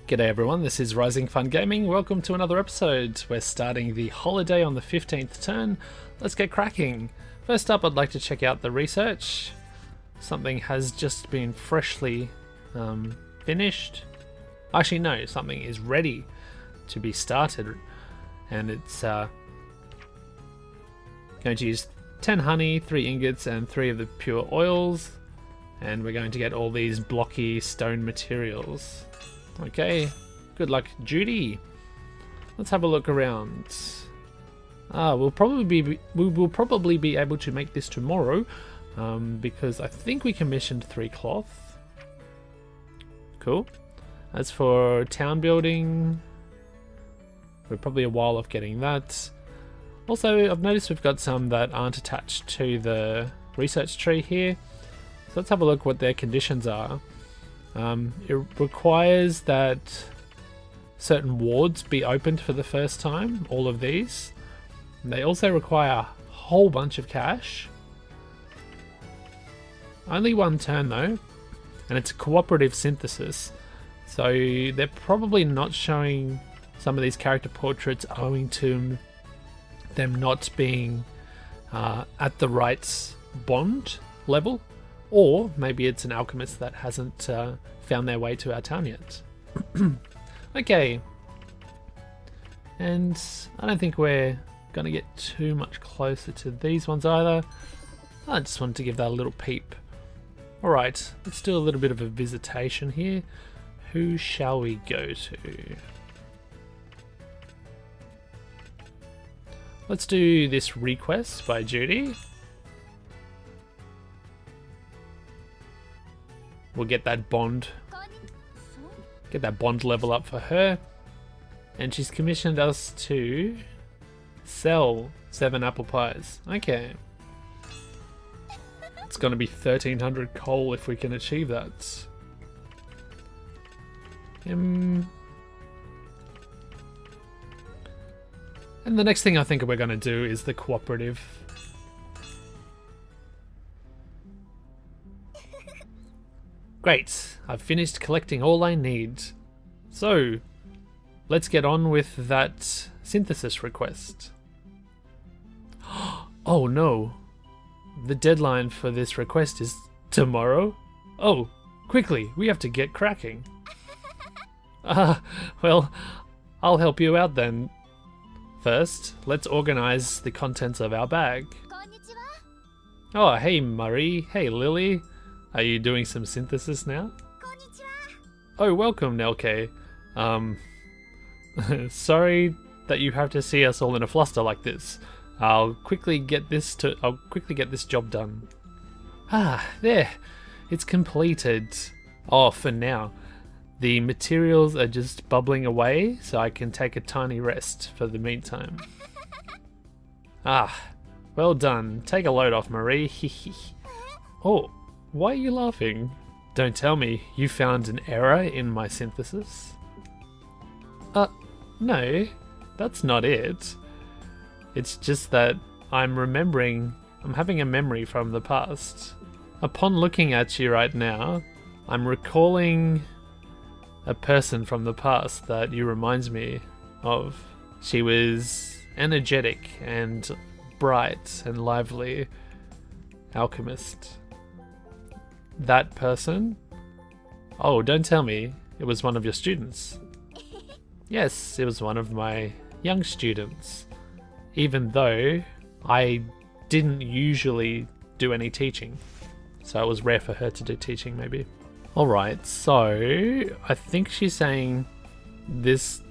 G'day everyone, this is RisingFunGaming. Welcome to another episode. We're starting the holiday on the 15th turn. Let's get cracking. First up, I'd like to check out the research. Something has just been freshly finished. Actually no, something is ready to be started. And it's going to use 10 honey, 3 ingots and 3 of the pure oils. And we're going to get all these blocky stone materials. Okay, good luck, Judy. Let's have a look around. We will probably be able to make this tomorrow, because I think we commissioned 3 cloth. Cool. As for town building, we're probably a while off getting that. Also, I've noticed we've got some that aren't attached to the research tree here. So let's have a look what their conditions are. It requires that certain wards be opened for the first time, all of these. And they also require a whole bunch of cash. Only 1 turn though, and it's a cooperative synthesis. So they're probably not showing some of these character portraits owing to them not being at the right bond level. Or maybe it's an alchemist that hasn't found their way to our town yet. Okay. And I don't think we're going to get too much closer to these ones either. I just wanted to give that a little peep. Alright, let's do a little bit of a visitation here. Who shall we go to? Let's do this request by Judy. We'll get that bond level up for her. And she's commissioned us to sell 7 apple pies. Okay. It's going to be 1300 coal if we can achieve that. And the next thing I think we're going to do is the cooperative. Great, I've finished collecting all I need. So, let's get on with that synthesis request. Oh no, the deadline for this request is tomorrow? Oh, quickly, we have to get cracking. Well, I'll help you out then. First, let's organize the contents of our bag. Oh, hey Murray, hey Lily. Are you doing some synthesis now? Oh, welcome, Nelke. Sorry that you have to see us all in a fluster like this. I'll quickly get this job done. Ah, there. It's completed. Oh, for now. The materials are just bubbling away, so I can take a tiny rest for the meantime. Ah, well done. Take a load off, Marie. Oh. Why are you laughing? Don't tell me you found an error in my synthesis. No, that's not it. It's just that I'm having a memory from the past. Upon looking at you right now, I'm recalling a person from the past that you reminds me of. She was energetic and bright and lively. Alchemist. That person? Oh, don't tell me it was one of your students. Yes, it was one of my young students. Even though I didn't usually do any teaching. So it was rare for her to do teaching maybe. Alright, so I think she's saying this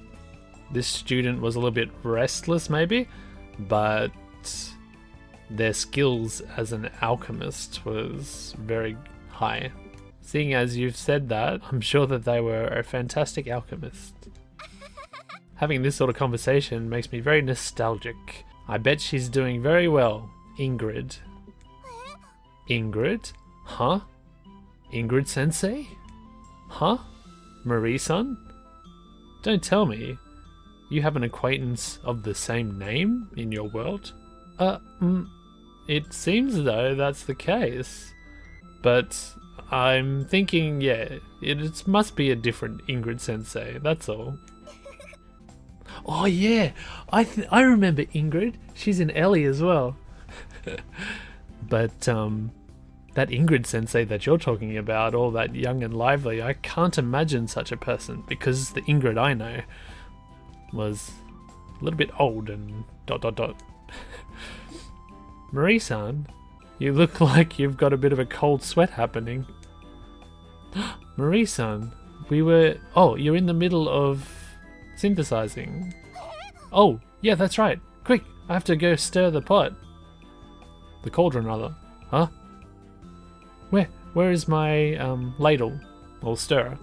student was a little bit restless maybe, but their skills as an alchemist was very high. Seeing as you've said that, I'm sure that they were a fantastic alchemist. Having this sort of conversation makes me very nostalgic. I bet she's doing very well. Ingrid. Ingrid? Huh? Ingrid sensei? Huh? Marie-san? Don't tell me you have an acquaintance of the same name in your world? It seems though that's the case. But I'm thinking, yeah, it must be a different Ingrid Sensei, that's all. Oh yeah, I remember Ingrid. She's in Ellie as well. But that Ingrid Sensei that you're talking about, all that young and lively, I can't imagine such a person, because the Ingrid I know was a little bit old and ... Marie-san, you look like you've got a bit of a cold sweat happening. Marie-san, oh, you're in the middle of synthesizing. Oh, yeah, that's right. Quick, I have to go stir the pot. The cauldron, rather. Huh? Where is my ladle? Or stirrer?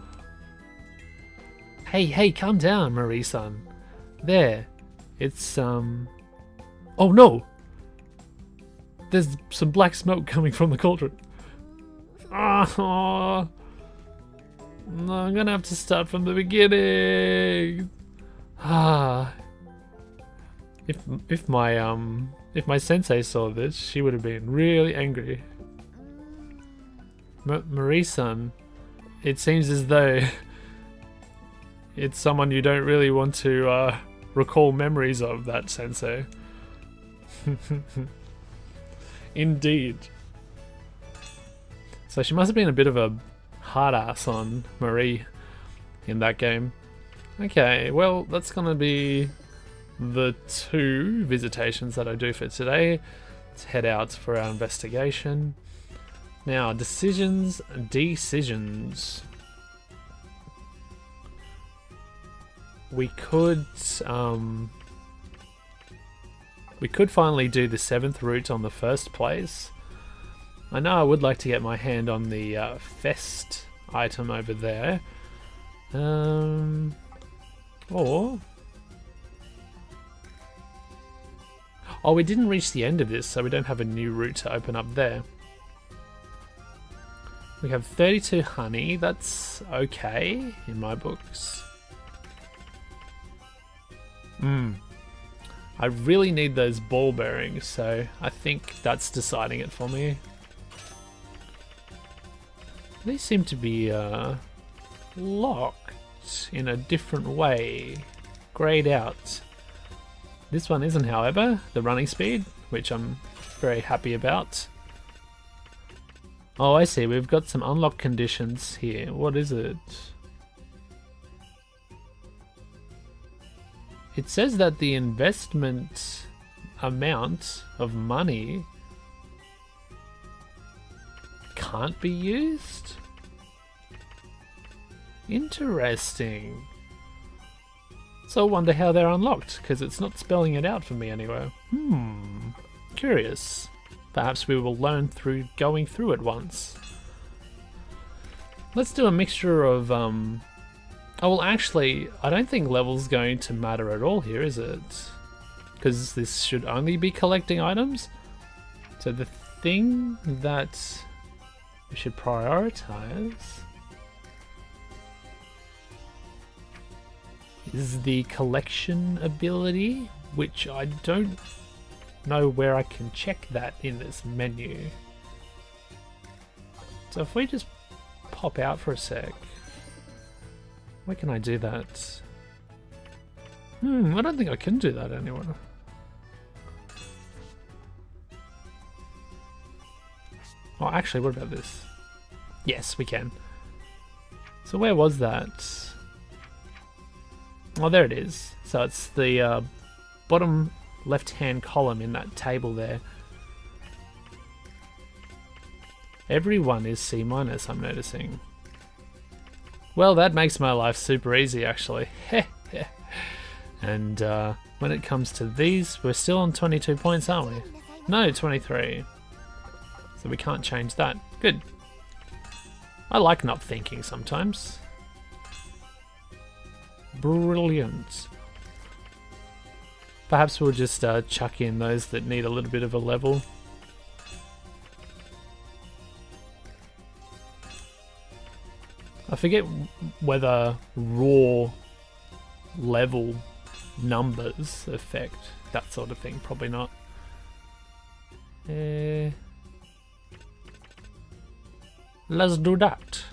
Hey, calm down, Marie-san. There. It's, Oh no! There's some black smoke coming from the cauldron. Oh, no, I'm gonna have to start from the beginning. If my sensei saw this, she would have been really angry. Marie-san, it seems as though it's someone you don't really want to recall memories of, that sensei. Indeed. So she must have been a bit of a hard ass on Marie in that game. Okay, well, that's gonna be the 2 visitations that I do for today. Let's head out for our investigation. Now, decisions. We could finally do the 7th route on the first place. I know I would like to get my hand on the Fest item over there. Or... Oh, we didn't reach the end of this, so we don't have a new route to open up there. We have 32 honey, that's okay in my books. I really need those ball bearings, so I think that's deciding it for me. These seem to be locked in a different way, grayed out. This one isn't, however, the running speed, which I'm very happy about. Oh, I see, we've got some unlock conditions here. What is it? It says that the investment amount of money can't be used? Interesting. So I wonder how they're unlocked, because it's not spelling it out for me anywhere. Curious. Perhaps we will learn through going through it once. Let's do a mixture of, oh well, actually, I don't think level's going to matter at all here, is it? Because this should only be collecting items. So the thing that we should prioritize is the collection ability, which I don't know where I can check that in this menu. So if we just pop out for a sec, where can I do that? I don't think I can do that anywhere. Oh, actually, what about this? Yes, we can. So where was that? Oh, there it is. So it's the bottom left-hand column in that table there. Everyone is C-, I'm noticing. Well, that makes my life super easy, actually. And when it comes to these, we're still on 22 points, aren't we? No, 23. So we can't change that. Good. I like not thinking sometimes. Brilliant. Perhaps we'll just chuck in those that need a little bit of a level. I forget whether raw level numbers affect that sort of thing. Probably not. Let's do that.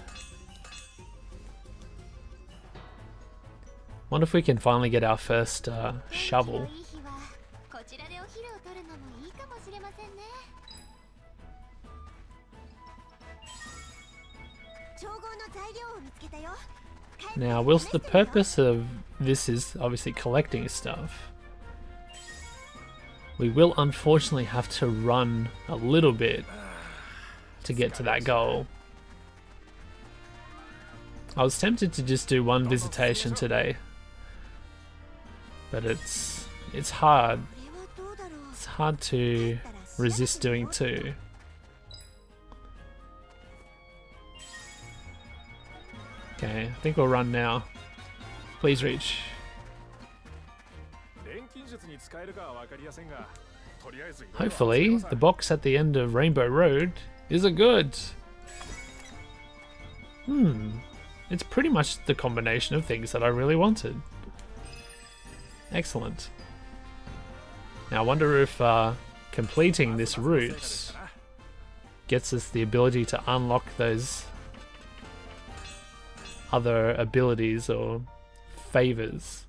Wonder if we can finally get our first shovel. Now, whilst the purpose of this is obviously collecting stuff, we will unfortunately have to run a little bit to get to that goal. I was tempted to just do one visitation today, but it's hard. It's hard to resist doing two. Okay, I think we'll run now. Please reach. Hopefully, the box at the end of Rainbow Road is a good. It's pretty much the combination of things that I really wanted. Excellent. Now I wonder if completing this route gets us the ability to unlock those other abilities or favors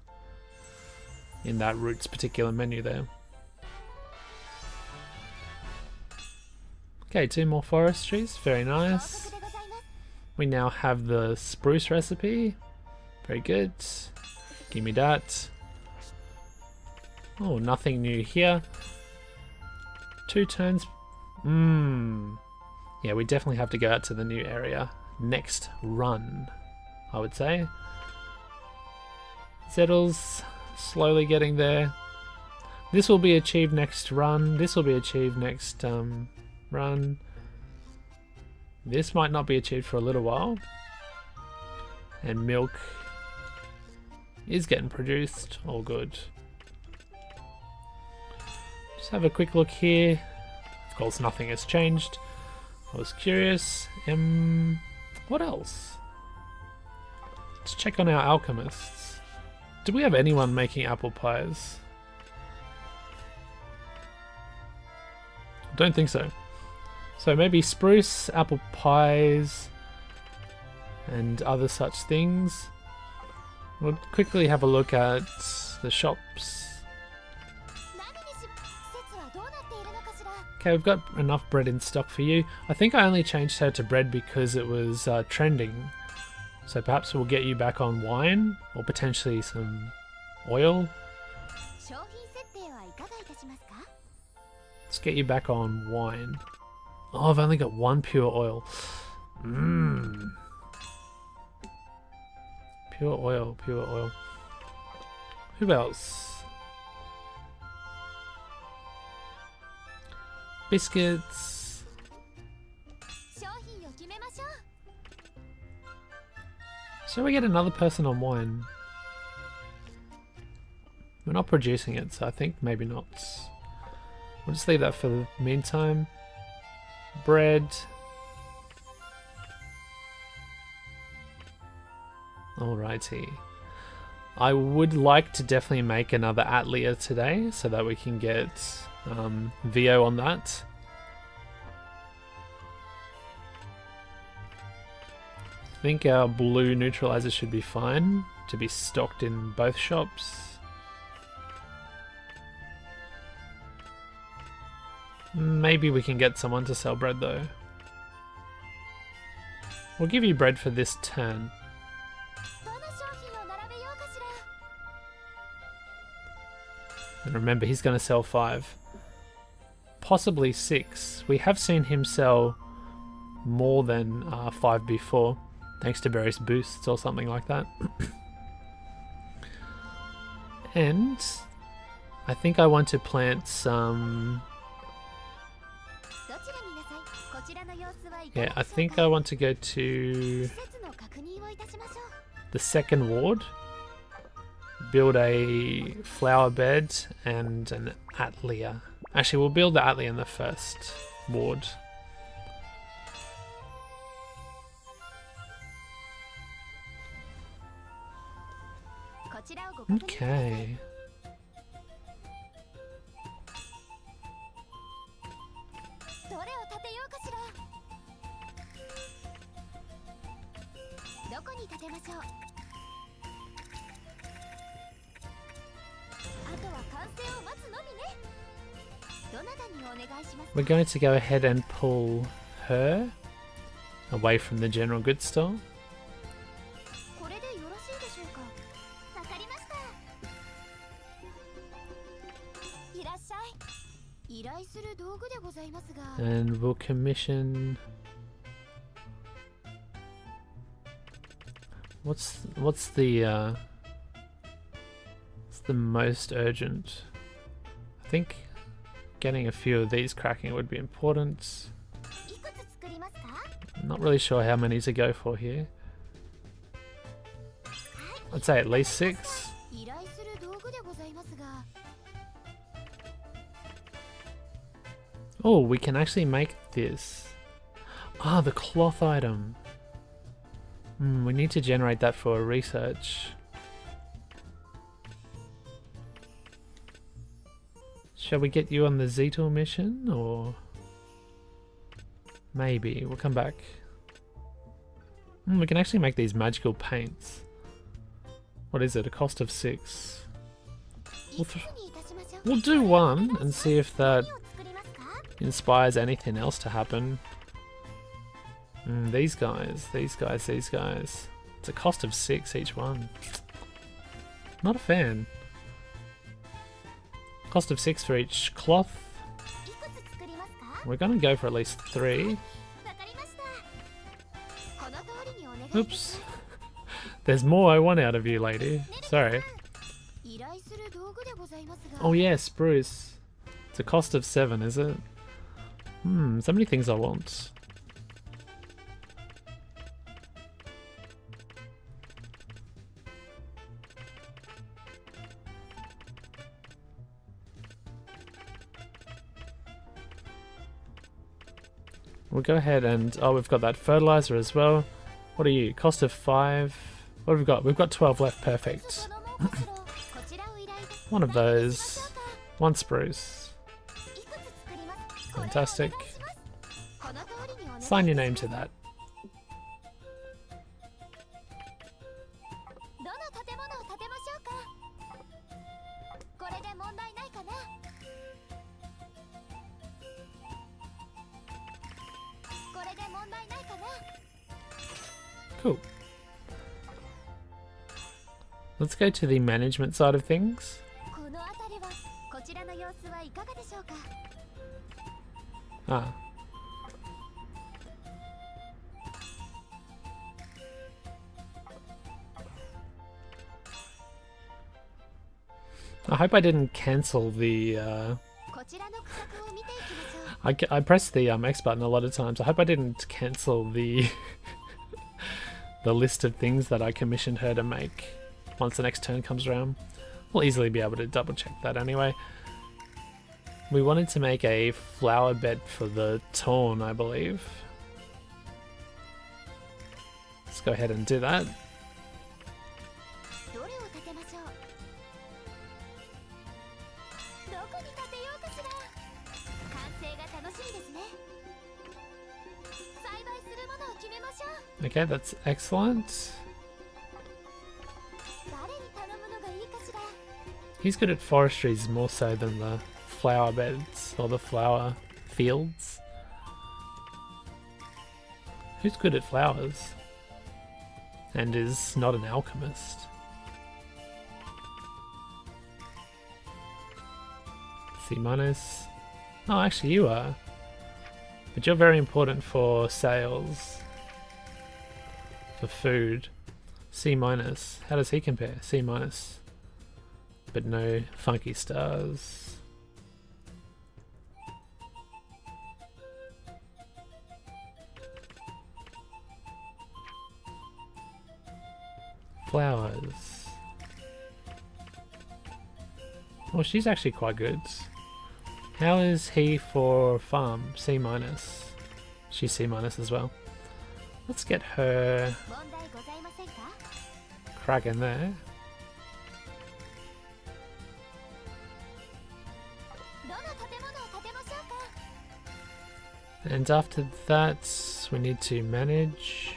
in that route's particular menu there. Okay, 2 more forestries, very nice. We now have the spruce recipe, very good. Give me that. Oh, nothing new here. 2 turns. Yeah, we definitely have to go out to the new area. Next run, I would say. Zettles, slowly getting there. This will be achieved next run. This will be achieved next run. This might not be achieved for a little while. And milk is getting produced. All good. Just have a quick look here. Of course, nothing has changed. I was curious. What else? Let's check on our alchemists. Do we have anyone making apple pies? Don't think so. So maybe spruce, apple pies, and other such things. We'll quickly have a look at the shops. Okay, we've got enough bread in stock for you. I think I only changed her to bread because it was trending. So perhaps we'll get you back on wine, or potentially some oil. Let's get you back on wine. Oh, I've only got 1 pure oil. Pure oil, pure oil. Who else? Biscuits. So we get another person on wine. We're not producing it, so I think maybe not. We'll just leave that for the meantime. Bread. Alrighty. I would like to definitely make another Atlia today so that we can get VO on that. I think our blue neutralizer should be fine to be stocked in both shops. Maybe we can get someone to sell bread though. We'll give you bread for this turn. And remember, he's going to sell 5. Possibly 6. We have seen him sell more than 5 before, thanks to various boosts or something like that. And I think I want to plant some... Yeah, I think I want to go to the second ward, build a flower bed and an Atlia. Actually, we'll build the Atlia in the first ward. Okay. We're going to go ahead and pull her away from the general goods store. And we'll commission... What's the most urgent? I think getting a few of these cracking would be important. I'm not really sure how many to go for here. I'd say at least 6. Oh, we can actually make this. Ah, the cloth item. We need to generate that for research. Shall we get you on the Zetal mission, or maybe we'll come back. We can actually make these magical paints. What is it? A cost of 6. We'll do one and see if that inspires anything else to happen. These guys. It's a cost of 6 each one. Not a fan. Cost of 6 for each cloth. We're gonna go for at least 3. Oops. There's more I want out of you, lady. Sorry. Oh yes, Bruce. It's a cost of 7, is it? So many things I want. We'll go ahead and... Oh, we've got that fertilizer as well. What are you? Cost of 5. What have we got? We've got 12 left. Perfect. One of those. 1 spruce. Fantastic. Sign your name to that. Cool. Let's go to the management side of things. Ah. I hope I didn't cancel the I pressed the X button a lot of times. I hope I didn't cancel the the list of things that I commissioned her to make once the next turn comes around. We'll easily be able to double check that anyway. We wanted to make a flower bed for the Torn, I believe. Let's go ahead and do that. Okay, that's excellent. He's good at forestries more so than the flower beds or the flower fields. Who's good at flowers and is not an alchemist? C-. Oh, actually you are. But you're very important for sales. For food. C-. How does he compare? C-. But no funky stars. Flowers. Well, she's actually quite good. How is he for farm? C-. She's C- as well. Let's get her crack in there. And after that, we need to manage.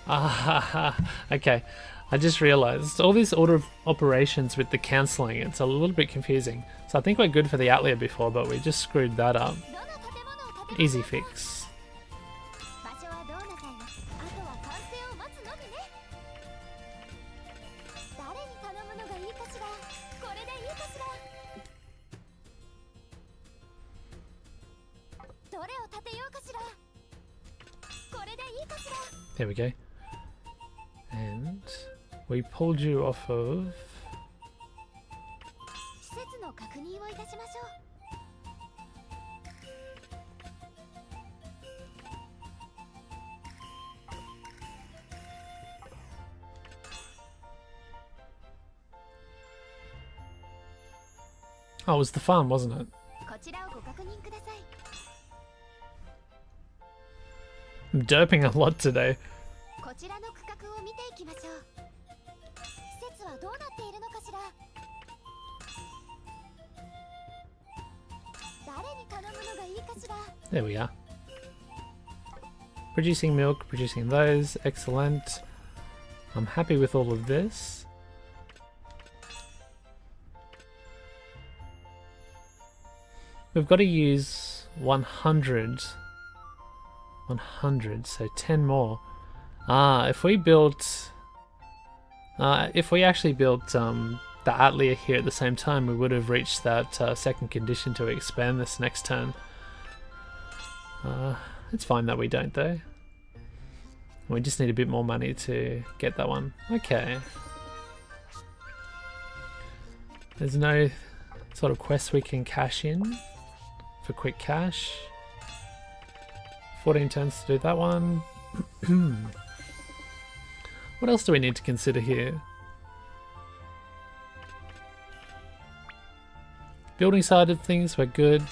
Ah, okay. I just realized all these order of operations with the cancelling, it's a little bit confusing. So I think we're good for the Outlier before, but we just screwed that up. Easy fix. There we go. And we pulled you off of... Oh, it was the farm, wasn't it? I'm derping a lot today. There we are. Producing milk, producing those, excellent. I'm happy with all of this. We've got to use 100, so 10 more. If we built, if we actually built the Atelier here at the same time, we would have reached that second condition to expand this next turn. It's fine that we don't though. We just need a bit more money to get that one. Okay. There's no sort of quest we can cash in for quick cash. 14 turns to do that one. What else do we need to consider here? Building side of things, we're good.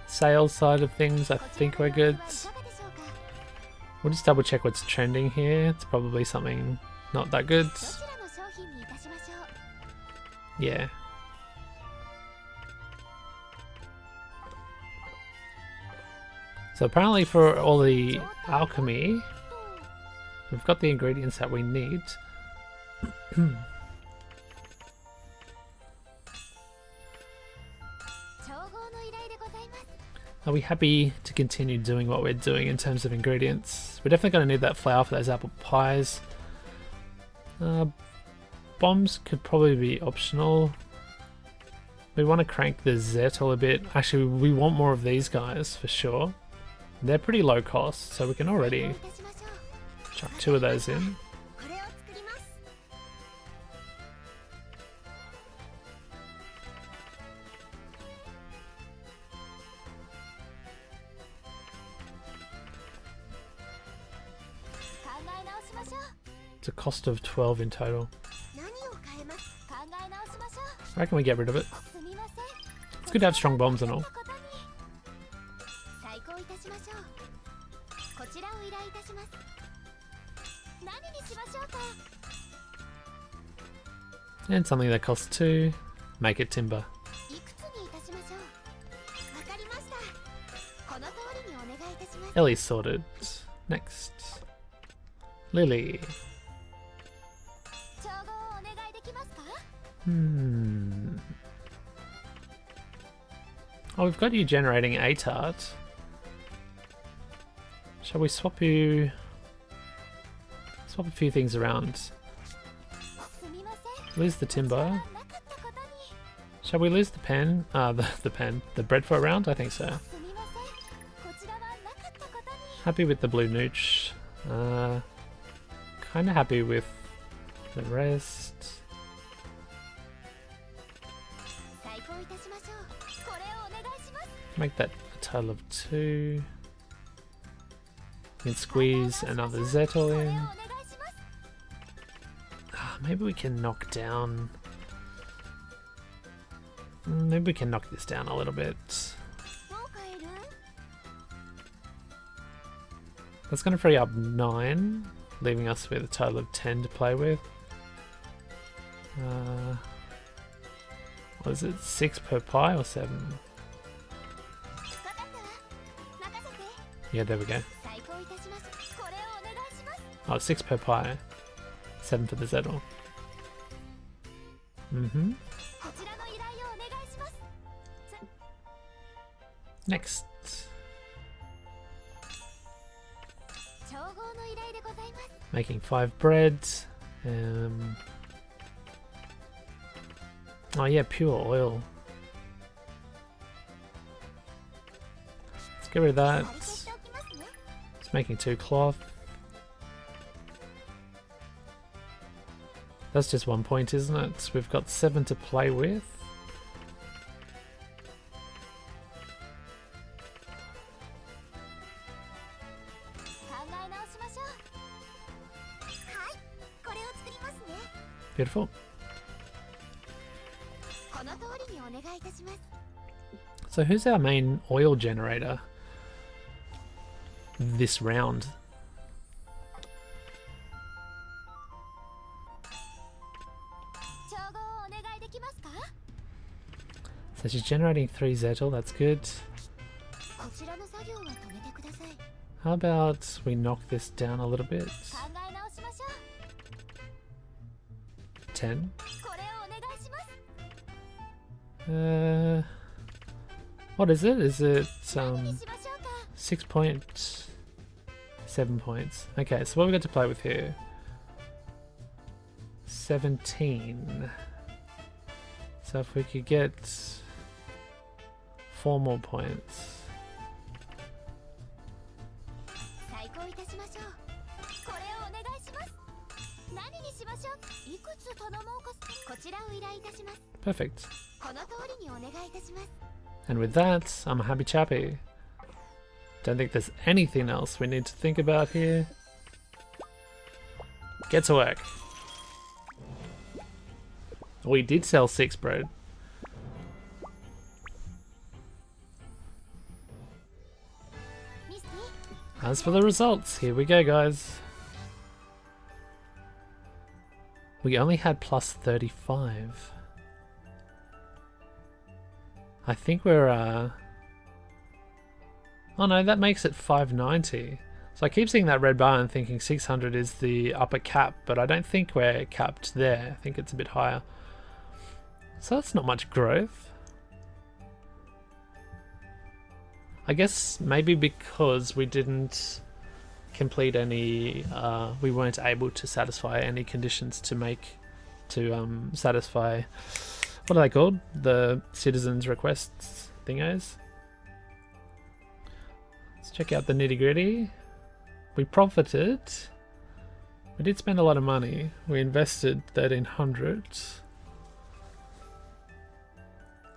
Sales side of things, I think we're good. We'll just double check what's trending here. It's probably something not that good. Yeah. So apparently for all the alchemy, we've got the ingredients that we need. Are we happy to continue doing what we're doing in terms of ingredients? We're definitely going to need that flour for those apple pies. Bombs could probably be optional. We want to crank the Zettel a bit. Actually, we want more of these guys for sure. They're pretty low cost, so we can already chuck 2 of those in. It's a cost of 12 in total. I reckon we get rid of it. It's good to have strong bombs and all. And something that costs 2. Make it timber. Ellie's sorted. Next. Lily. Oh, we've got you generating a tart. Shall we swap you? Swap a few things around. Lose the timber. Shall we lose the pen? The pen. The bread for a round? I think so. Happy with the blue nooch. Kinda happy with the rest. Make that a total of 2. You can squeeze another Zettel in. Maybe we can knock down... Maybe we can knock this down a little bit. That's going to free up 9, leaving us with a total of 10 to play with. What is it, 6 per pie or 7? Yeah, there we go. Oh, 6 per pie. 7 for the zettel. Next. Making 5 bread. Oh yeah, pure oil. Let's get rid of that. It's making 2 cloth. That's just 1 point, isn't it? We've got 7 to play with. Beautiful. So who's our main oil generator this round? So she's generating 3 zettel, that's good. How about we knock this down a little bit? 10. What is it? Is it 6 point, 7 points? Okay, so what have we got to play with here? 17. So if we could get 4 more points. Perfect. And with that, I'm a happy chappy. Don't think there's anything else we need to think about here. Get to work. We did sell 6 bread. As for the results, here we go, guys. We only had plus 35. I think we're oh no, that makes it 590. So I keep seeing that red bar and thinking 600 is the upper cap, but I don't think we're capped there. I think it's a bit higher. So that's not much growth. I guess maybe because we didn't complete any, we weren't able to satisfy any conditions to satisfy, what are they called? The citizens' requests thingos. Let's check out the nitty gritty. We profited. We did spend a lot of money. We invested 1,300.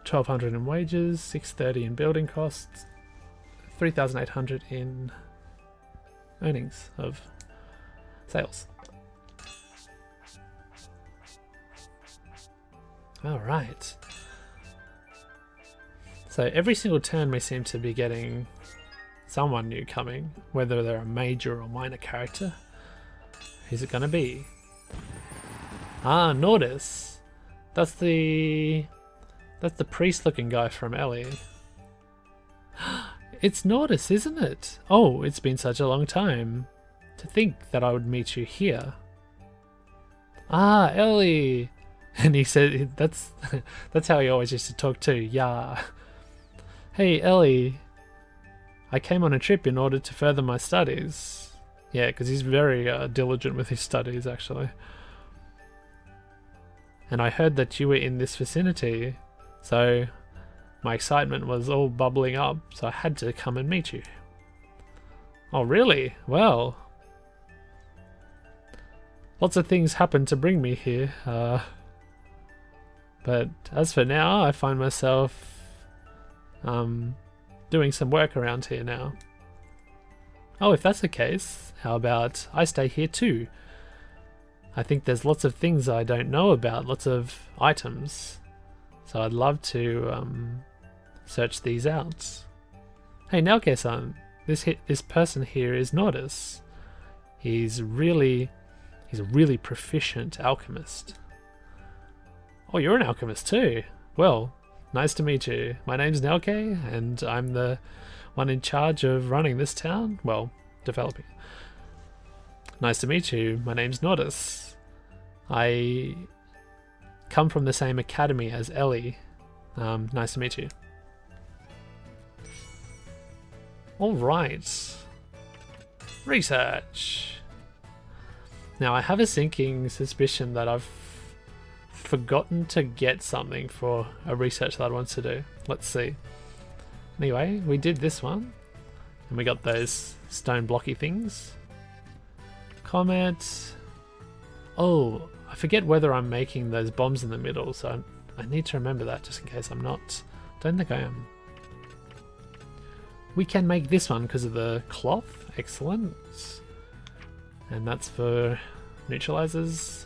1,200 in wages, 630 in building costs, 3,800 in earnings of sales. All right. So every single turn we seem to be getting someone new coming, whether they're a major or minor character. Who's it gonna be? Ah, Nordis. That's the priest-looking guy from Ellie. It's Nordis, isn't it? Oh, it's been such a long time. To think that I would meet you here. Ah, Ellie! And he said, that's how he always used to talk too, yeah. Hey, Ellie. I came on a trip in order to further my studies. Yeah, because he's very diligent with his studies, actually. And I heard that you were in this vicinity, so my excitement was all bubbling up, so I had to come and meet you. Oh, really? Well, lots of things happened to bring me here, but as for now, I find myself doing some work around here now. Oh, if that's the case, how about I stay here too? I think there's lots of things I don't know about, lots of items, so I'd love to search these out. Hey, Nelke-san, this person here is Nordis. He's a really proficient alchemist. Oh, you're an alchemist too. Well, nice to meet you. My name's Nelke, and I'm one one in charge of running this town? Well, developing. Nice to meet you. My name's Nordis. I come from the same academy as Ellie. Nice to meet you. Alright. Research. Now I have a sinking suspicion that I've forgotten to get something for a research that I want to do. Let's see. Anyway, we did this one. And we got those stone blocky things. Comet. Oh, I forget whether I'm making those bombs in the middle, so I need to remember that just in case I'm not. Don't think I am. We can make this one because of the cloth. Excellent. And that's for neutralizers.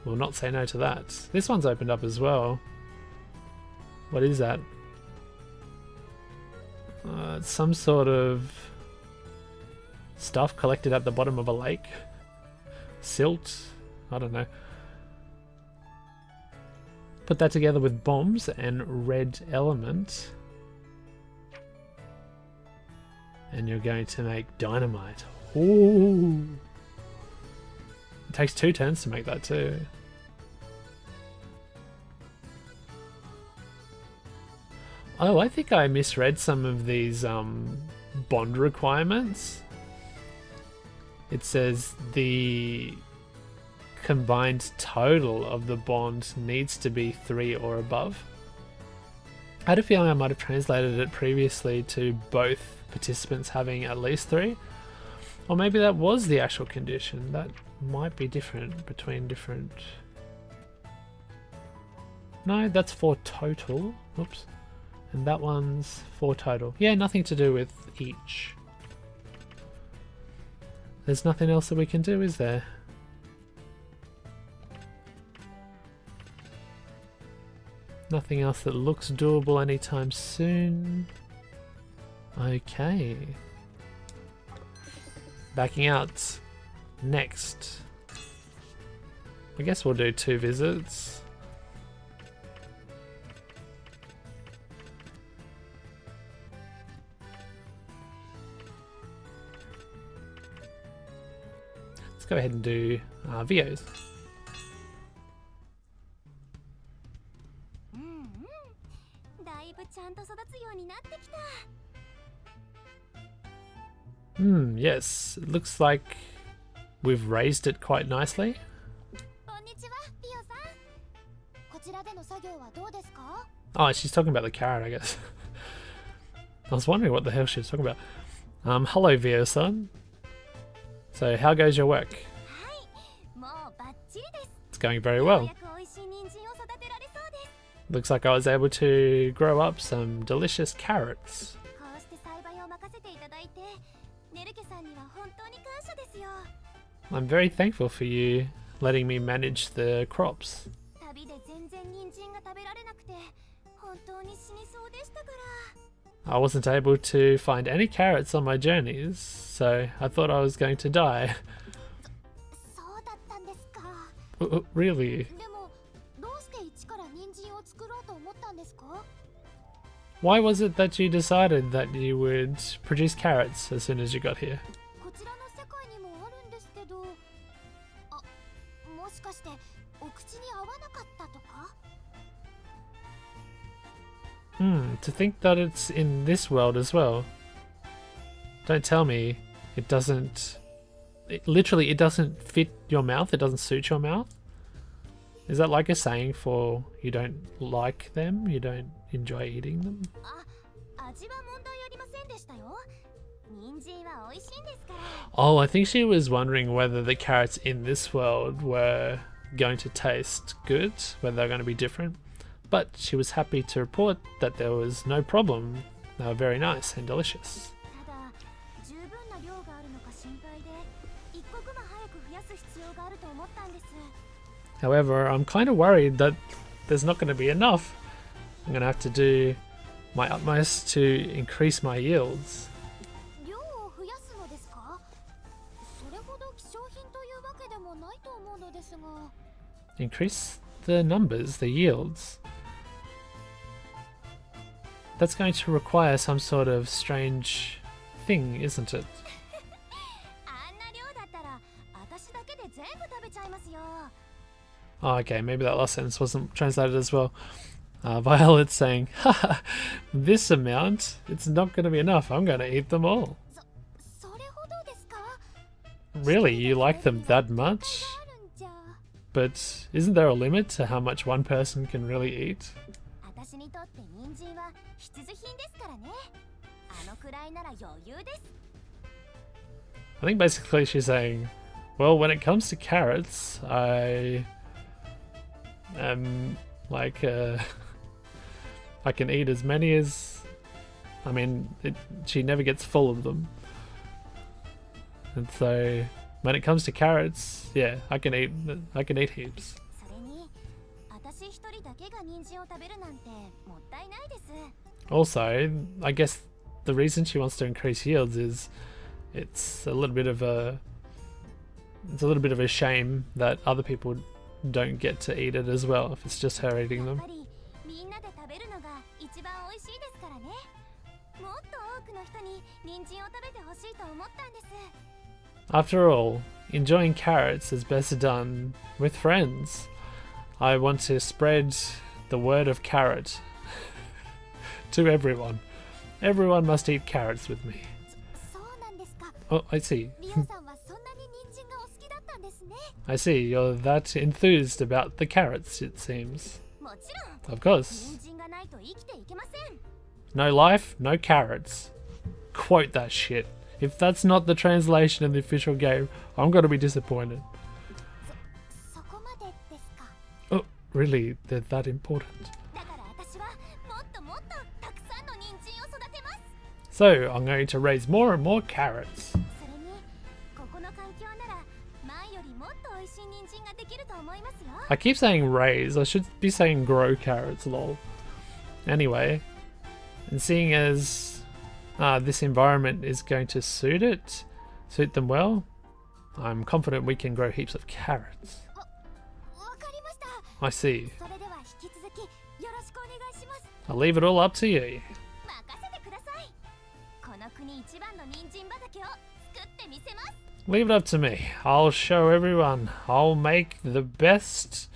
We'll not say no to that. This one's opened up as well. What is that? It's some sort of stuff collected at the bottom of a lake. Silt? I don't know. Put that together with bombs and red element. And you're going to make dynamite. Ooh! It takes 2 turns to make that too. Oh, I think I misread some of these bond requirements. It says the combined total of the bond needs to be 3 or above. I had a feeling I might have translated it previously to both participants having at least 3. Or maybe that was the actual condition. That might be different between different... No, that's 4 total. Oops. And that one's 4 total. Yeah, nothing to do with each. There's nothing else that we can do, is there? Nothing else that looks doable anytime soon. Okay. Backing out. Next. I guess we'll do 2 visits. Let's go ahead and do VOs. Yes, it looks like we've raised it quite nicely. Oh, she's talking about the carrot, I guess. I was wondering what the hell she was talking about. Hello, Vio-san. So, how goes your work? It's going very well. Looks like I was able to grow up some delicious carrots. I'm very thankful for you letting me manage the crops. I wasn't able to find any carrots on my journeys, so I thought I was going to die. Really? Why was it that you decided that you would produce carrots as soon as you got here? To think that it's in this world as well. Don't tell me it doesn't... literally, it doesn't fit your mouth? It doesn't suit your mouth? Is that like a saying for you don't like them? You don't enjoy eating them? Oh, I think she was wondering whether the carrots in this world were going to taste good, whether they're going to be different. But she was happy to report that there was no problem. They were very nice and delicious. However, I'm kind of worried that there's not going to be enough. I'm going to have to do my utmost to increase my yields. Increase the numbers, the yields. That's going to require some sort of strange thing, isn't it? Oh, okay, maybe that last sentence wasn't translated as well. Violet's saying, haha, this amount, it's not going to be enough. I'm going to eat them all. Really, you like them that much? But isn't there a limit to how much one person can really eat? I think basically she's saying, well, when it comes to carrots, I am like, I can eat as many as, I mean, she never gets full of them. And so when it comes to carrots, yeah, I can eat heaps. Also, I guess the reason she wants to increase yields is it's a little bit of a shame that other people don't get to eat it as well if it's just her eating them. After all, enjoying carrots is best done with friends. I want to spread the word of carrot to everyone. Everyone must eat carrots with me. Oh, I see. I see, you're that enthused about the carrots, it seems. Of course. No life, no carrots. Quote that shit. If that's not the translation in the official game, I'm gonna be disappointed. Oh, really? They're that important? So, I'm going to raise more and more carrots. I keep saying raise, I should be saying grow carrots, lol. Anyway, and seeing as this environment is going to suit them well, I'm confident we can grow heaps of carrots. I see. I'll leave it all up to you. Leave it up to me. I'll show everyone. I'll make the best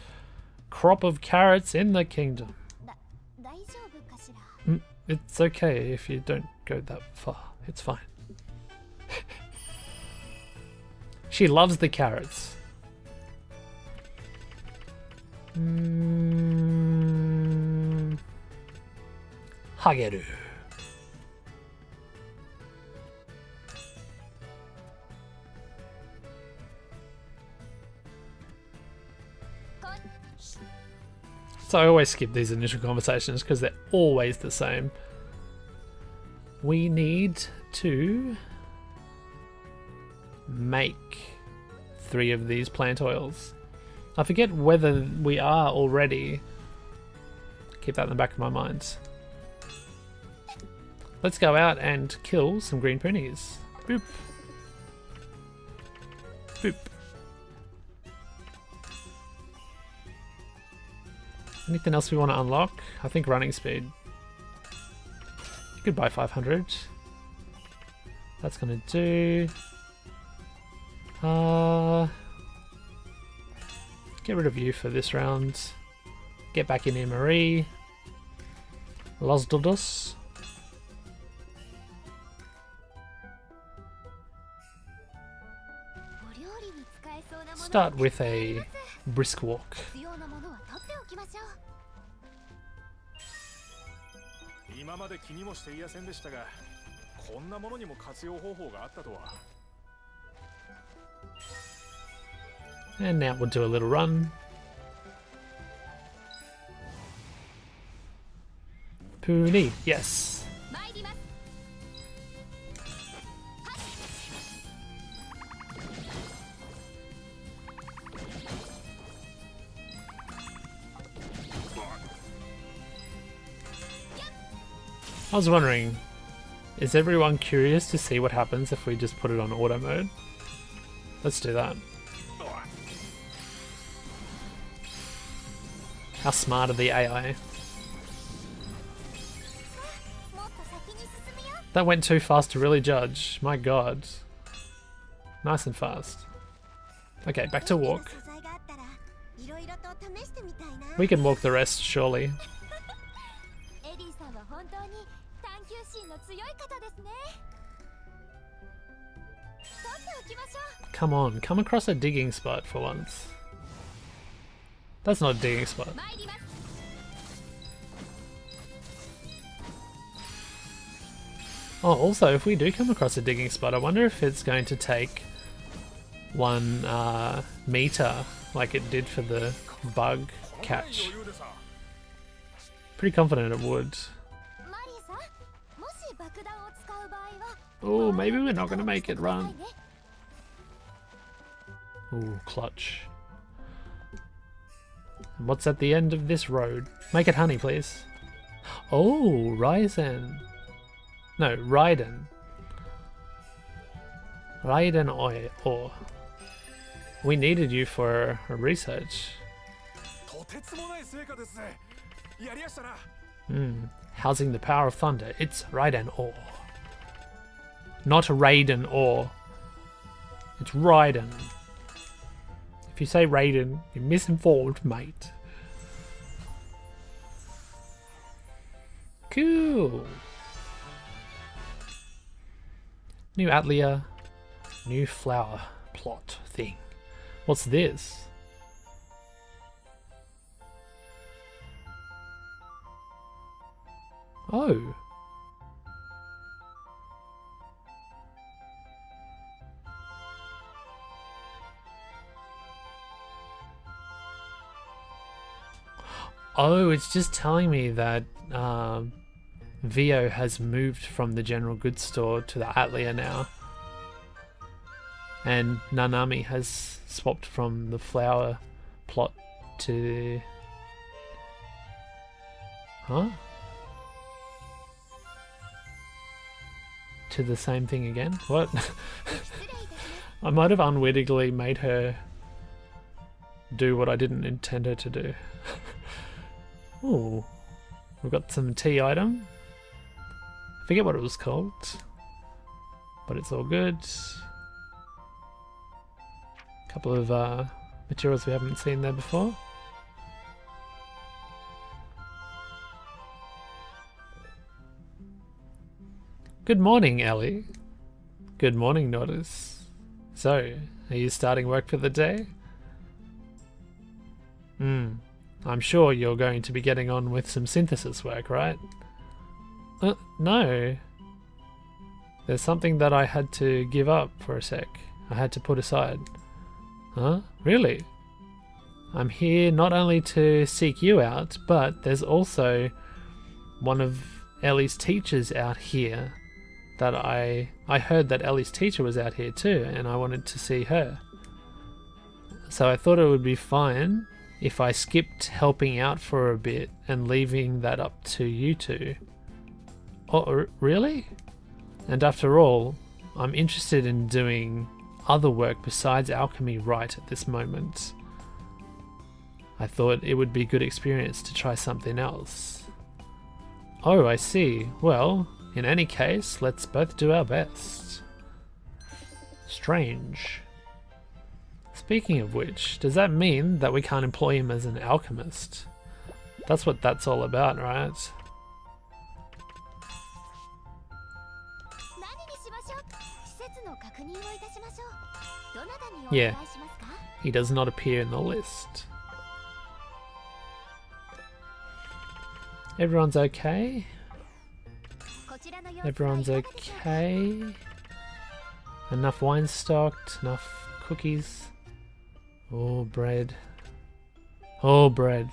crop of carrots in the kingdom. It's okay if you don't go that far. It's fine. She loves the carrots. Hageru. So I always skip these initial conversations because they're always the same. We need to make 3 of these plant oils. I forget whether we are already. Keep that in the back of my mind. Let's go out and kill some green ponies. Boop. Boop. Anything else we want to unlock? I think running speed. You could buy 500. That's gonna do. Get rid of you for this round. Get back in here, Marie. Los Dodos. Start with a brisk walk. And now we'll do a little run. Puni, yes. I was wondering, is everyone curious to see what happens if we just put it on auto mode? Let's do that. How smart are the AI? That went too fast to really judge. My god. Nice and fast. Okay, back to walk. We can walk the rest, surely. Come on, come across a digging spot for once. That's not a digging spot. Oh, also, if we do come across a digging spot, I wonder if it's going to take 1 meter like it did for the bug catch. Pretty confident it would. Oh, maybe we're not going to make it run. Ooh, clutch. What's at the end of this road? Make it honey, please. Oh, Ryzen. No, Raiden. Raiden ore. We needed you for research. Housing the power of thunder. It's Raiden ore. Not Raiden ore. It's Raiden. If you say Raiden, you're misinformed, mate. Cool. New Atlia, new flower plot thing. What's this? Oh. Oh, it's just telling me that Vio has moved from the general goods store to the Atlia now. And Nanami has swapped from the flower plot to... Huh? To the same thing again? What? I might have unwittingly made her do what I didn't intend her to do. Ooh, we've got some tea item. I forget what it was called, but it's all good. A couple of materials we haven't seen there before. Good morning, Ellie. Good morning, Nordis. So, are you starting work for the day? I'm sure you're going to be getting on with some synthesis work, right? No. There's something that I had to give up for a sec. I had to put aside. Huh? Really? I'm here not only to seek you out, but there's also one of Ellie's teachers out here that I heard that Ellie's teacher was out here too, and I wanted to see her. So I thought it would be fine if I skipped helping out for a bit and leaving that up to you two. Oh, really? And after all, I'm interested in doing other work besides alchemy right at this moment. I thought it would be a good experience to try something else. Oh, I see. Well, in any case, let's both do our best. Strange. Speaking of which, does that mean that we can't employ him as an alchemist? That's what that's all about, right? Yeah, he does not appear in the list. Everyone's okay? Everyone's okay? Enough wine stocked, enough cookies. Oh, bread. Oh, bread.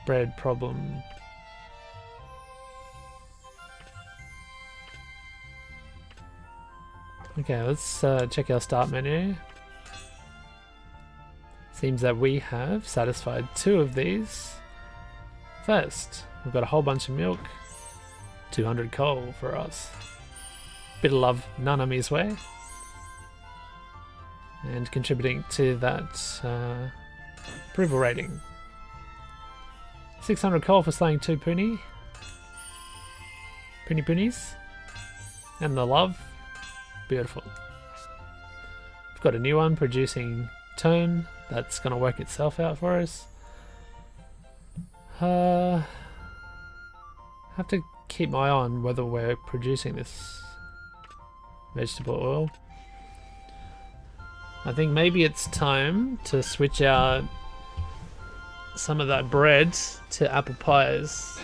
Bread problem. Okay, let's check our start menu. Seems that we have satisfied 2 of these. First, we've got a whole bunch of milk. 200 coal for us. Bit of love Nanami's way. And contributing to that approval rating. 600 coal for slaying 2 puni. Punies. And the love. Beautiful. We've got a new one producing tone. That's going to work itself out for us. Have to keep my eye on whether we're producing this vegetable oil. I think maybe it's time to switch out some of that bread to apple pies.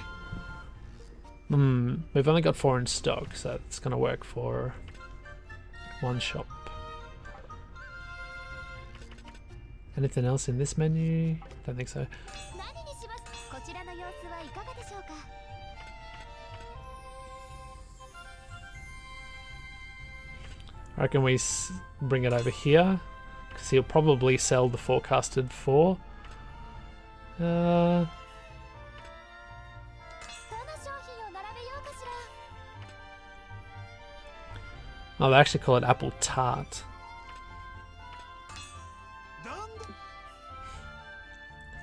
We've only got 4 in stock, so it's going to work for one shop. Anything else in this menu? Don't think so. I reckon we bring it over here, because he'll probably sell the forecasted 4. Oh, they actually call it apple tart.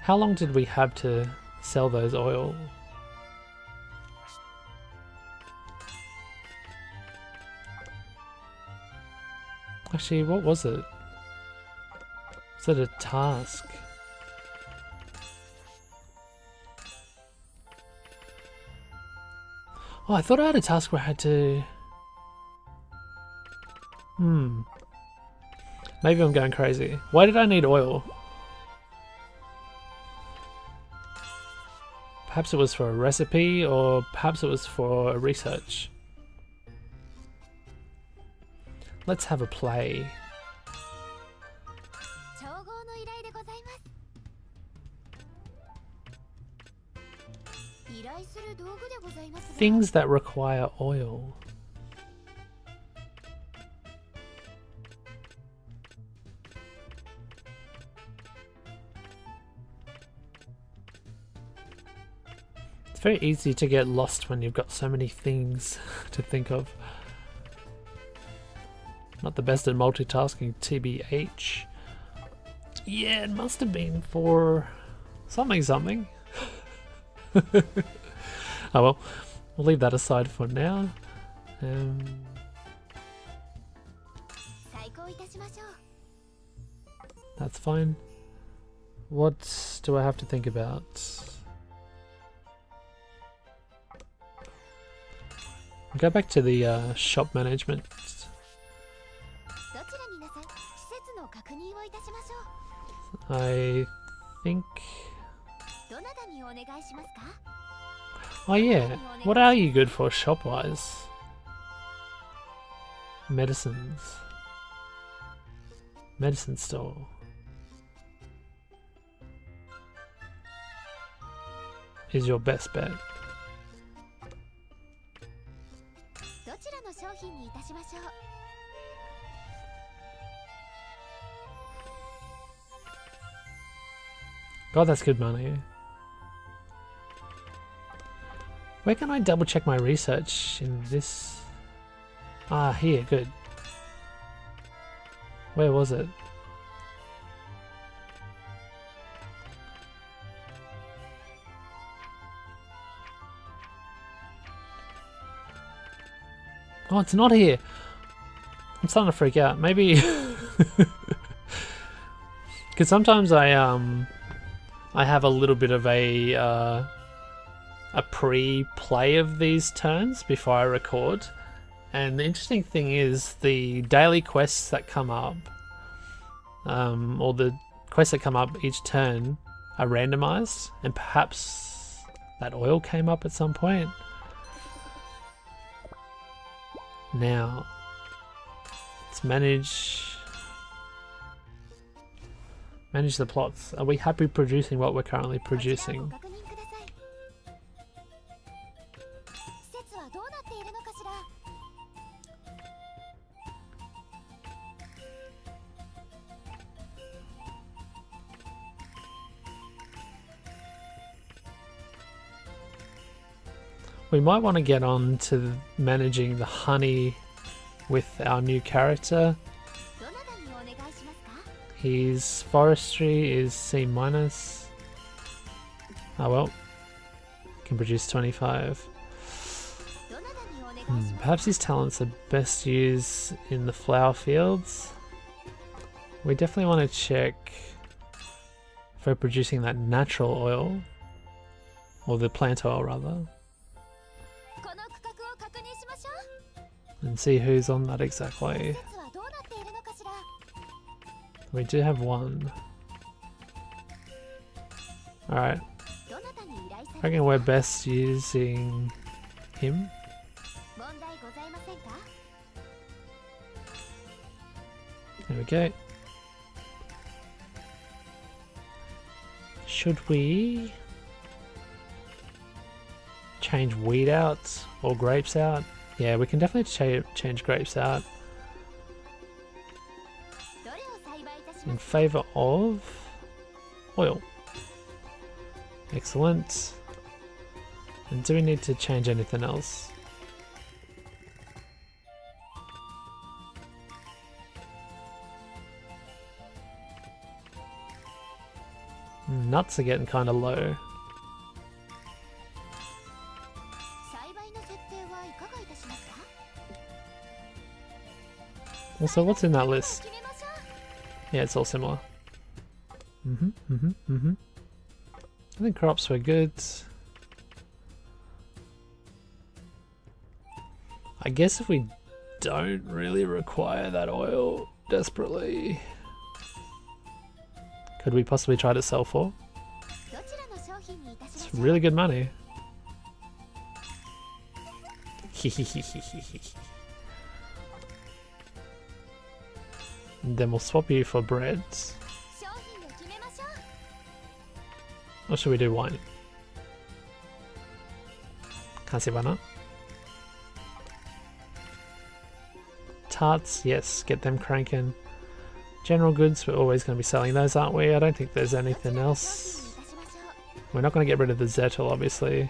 How long did we have to sell those oil? Actually, what was it? Was it a task? Oh, I thought I had a task where I had to... Maybe I'm going crazy. Why did I need oil? Perhaps it was for a recipe, or perhaps it was for research. Let's have a play. Things that require oil. It's very easy to get lost when you've got so many things to think of. Not the best at multitasking, TBH. Yeah, it must have been for something. Oh well, we'll leave that aside for now. That's fine. What do I have to think about? Go back to the shop management. I think... Oh yeah, what are you good for shop-wise? Medicines. Medicine store. Is your best bet. God, that's good money. Where can I double check my research in this? Ah, here, good. Where was it? Oh, it's not here. I'm starting to freak out. Maybe because sometimes I have a little bit of a pre-play of these turns before I record, and the interesting thing is the daily quests that come up, or the quests that come up each turn, are randomized, and perhaps that oil came up at some point. Now, let's manage the plots. Are we happy producing what we're currently producing? We might want to get on to managing the honey with our new character. His forestry is C-. Oh well, can produce 25. Perhaps these talents are best used in the flower fields. We definitely want to check if we're producing that natural oil, or the plant oil rather, and see who's on that exactly. We do have one. Alright. I reckon we're best using him. There we go. Should we change wheat out or grapes out? Yeah, we can definitely change grapes out in favor of oil. Excellent. And do we need to change anything else? Nuts are getting kind of low. Also, what's in that list? Yeah, it's all similar. I think crops were good. I guess if we don't really require that oil desperately, could we possibly try to sell for? It's really good money. And then we'll swap you for breads. Or should we do wine? Can't see why not. Tarts, yes, get them cranking. General goods, we're always going to be selling those, aren't we? I don't think there's anything else. We're not going to get rid of the Zettel, obviously.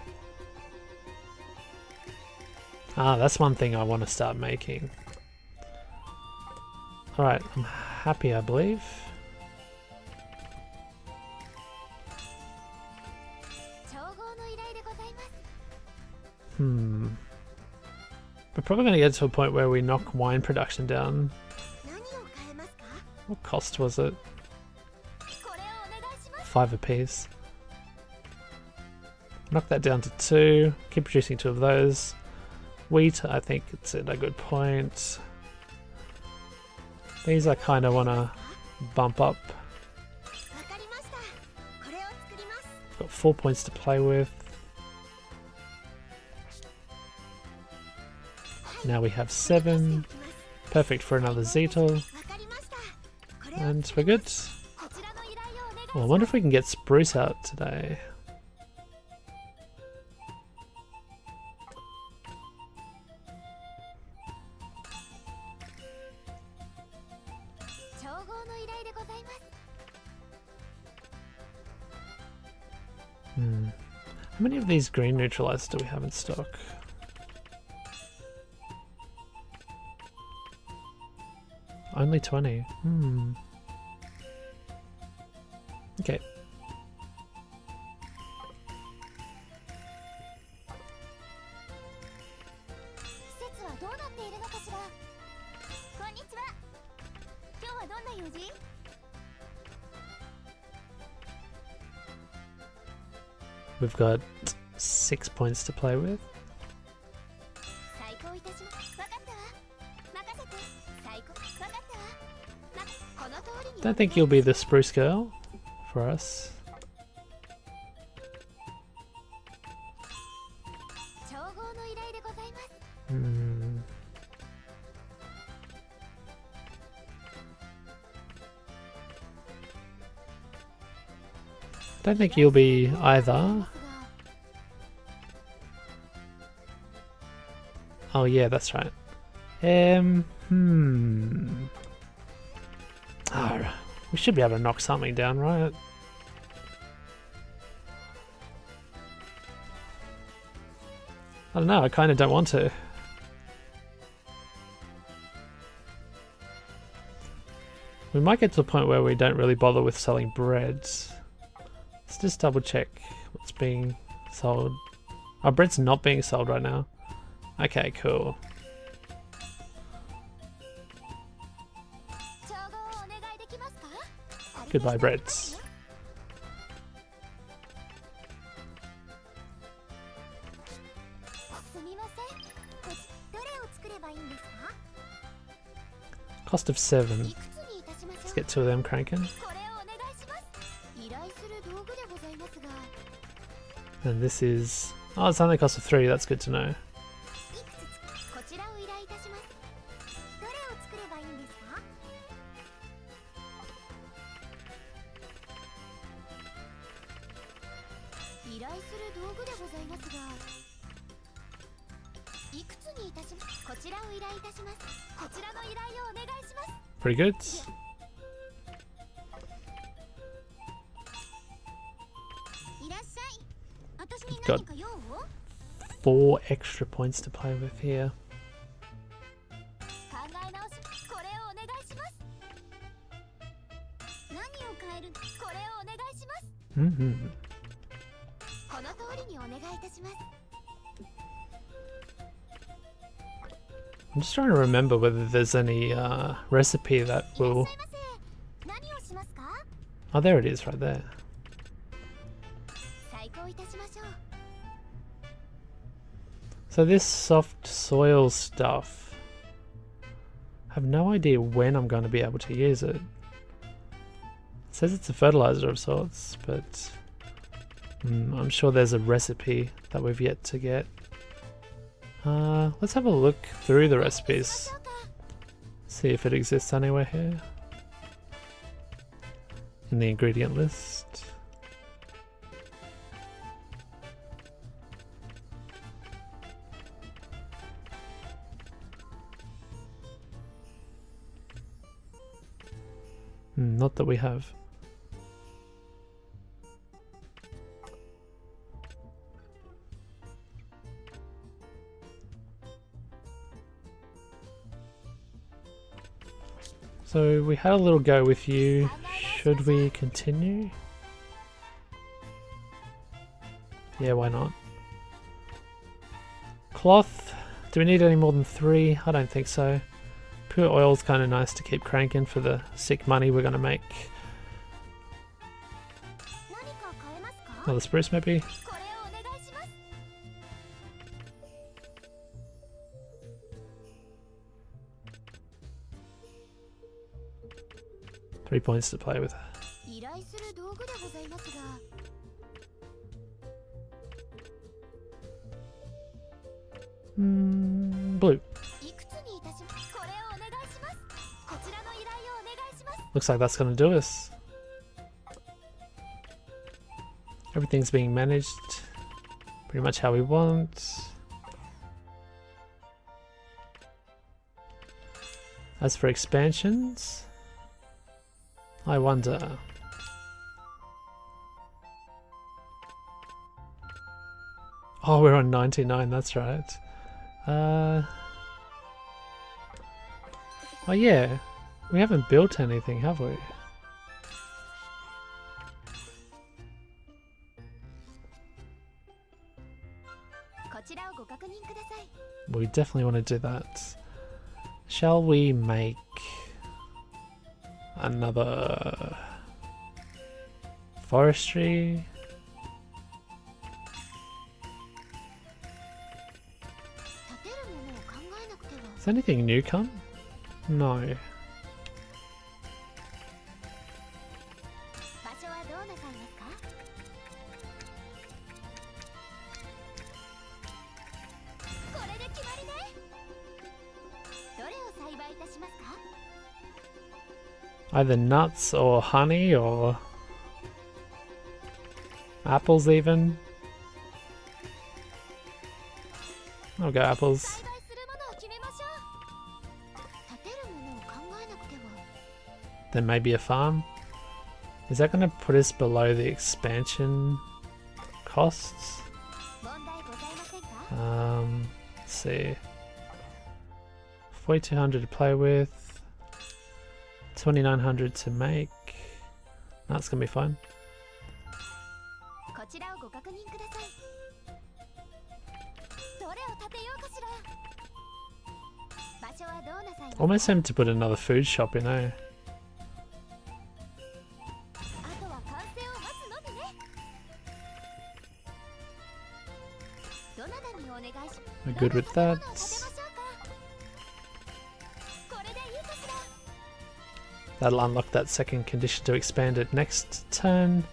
Ah, that's one thing I want to start making. Alright, I'm happy, I believe. We're probably going to get to a point where we knock wine production down. What cost was it? 5 apiece. Knock that down to 2. Keep producing 2 of those. Wheat, I think it's at a good point. These I kind of want to bump up. I've got 4 points to play with. Now we have 7. Perfect for another Zettel. And we're good. Well, I wonder if we can get spruce out today. How many of these green neutralizers do we have in stock? Only 20. Okay. We've got 6 points to play with. Don't think you'll be the spruce girl for us. Don't think you'll be either. Oh yeah, that's right. Oh, we should be able to knock something down, right? I don't know, I kind of don't want to. We might get to a point where we don't really bother with selling breads. Let's just double check what's being sold. Our bread's not being sold right now. Okay, cool. Goodbye, breads. Cost of 7. Let's get 2 of them cranking. And this is... oh, it's only cost of 3, that's good to know. Pretty good. We've got 4 extra points to play with here. Mm-hmm. I'm just trying to remember whether there's any recipe that will... oh, there it is right there. So this soft soil stuff, I have no idea when I'm going to be able to use it. It says it's a fertilizer of sorts, but I'm sure there's a recipe that we've yet to get. Let's have a look through the recipes. See if it exists anywhere here. In the ingredient list. Not that we have. So we had a little go with you. Should we continue? Yeah, why not? Cloth. Do we need any more than 3? I don't think so. Pure oil's kind of nice to keep cranking for the sick money we're going to make. Another spruce maybe? Three points to play with. Blue. Looks like that's going to do us. Everything's being managed pretty much how we want. As for expansions, I wonder. Oh, we're on 99, that's right. Oh yeah, we haven't built anything, have we? We definitely want to do that. Shall we make another forestry? Is anything new come? No. Either nuts or honey or apples even. I'll go apples. Then maybe a farm. Is that going to put us below the expansion costs? Let's see. 4,200 to play with. 2,900 to make. That's going to be fun. Almost tempted to put another food shop in, eh? We're good with that. That'll unlock that second condition to expand it next turn.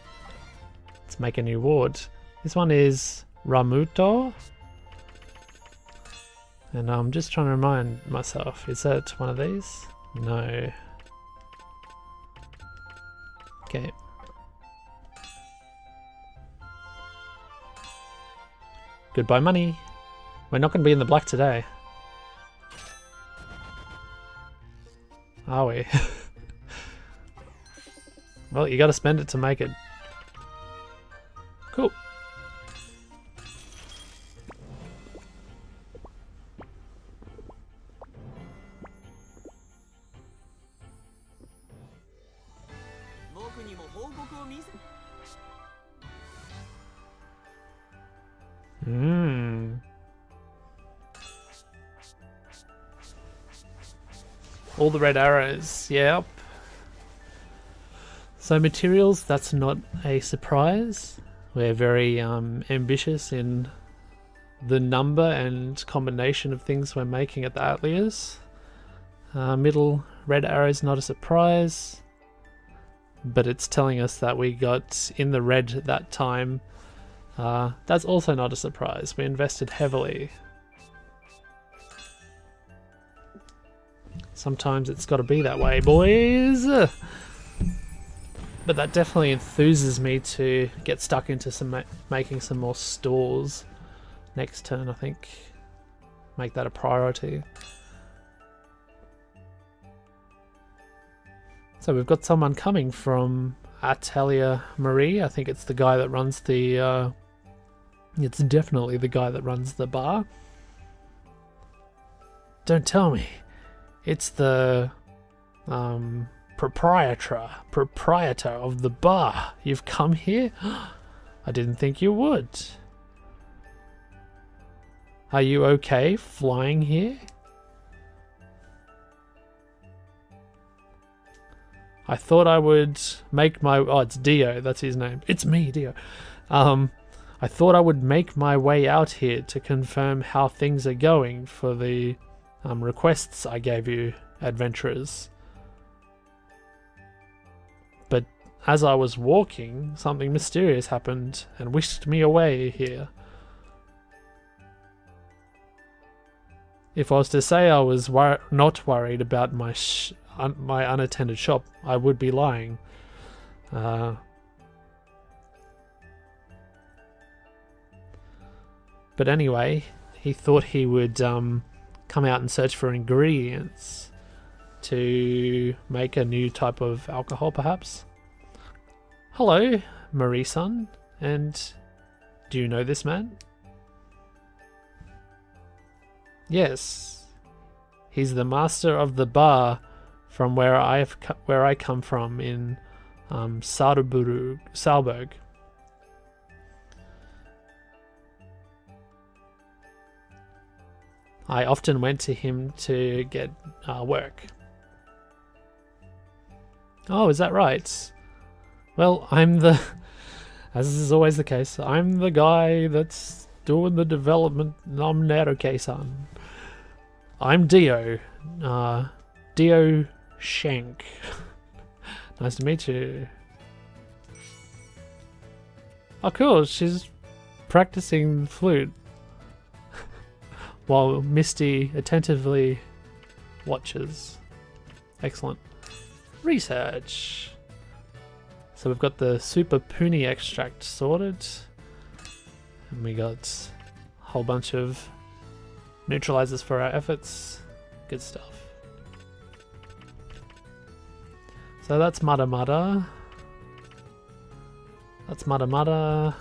Let's make a new ward. This one is Ramuto. And I'm just trying to remind myself, is that one of these? No. Okay. Goodbye money. We're not going to be in the black today. Are we? Well, you got to spend it to make it. Cool. All the red arrows, yep. So materials, that's not a surprise. We're very ambitious in the number and combination of things we're making at the Ateliers. Middle red arrow is not a surprise, but it's telling us that we got in the red that time. That's also not a surprise. We invested heavily. Sometimes it's got to be that way, boys. But that definitely enthuses me to get stuck into some making some more stores next turn, I think. Make that a priority. So we've got someone coming from Atelier Marie. I think it's the guy that runs the... it's definitely the guy that runs the bar. Don't tell me. It's the proprietor of the bar. You've come here? I didn't think you would. Are you okay flying here? I thought I would make my... Oh, it's Dio. That's his name. It's me, Dio. I thought I would make my way out here to confirm how things are going for the requests I gave you, adventurers. But as I was walking, something mysterious happened and whisked me away here. If I was to say I was not worried about my unattended shop, I would be lying. But anyway, he thought he would come out and search for ingredients to make a new type of alcohol, perhaps. Hello, Marie-san, and do you know this man? Yes, he's the master of the bar from where I come from in Salberg. I often went to him to get work. Oh, is that right? Well, I'm the... As is always the case, I'm the guy that's doing the development. I'm Nelke-san. I'm Dio. Dio Shank. Nice to meet you. Oh, cool. She's practicing the flute. While Misty attentively watches. Excellent. Research. So we've got the Super Puni extract sorted. And we got a whole bunch of neutralizers for our efforts. Good stuff. So that's Mada Mada. That's Mada Mada.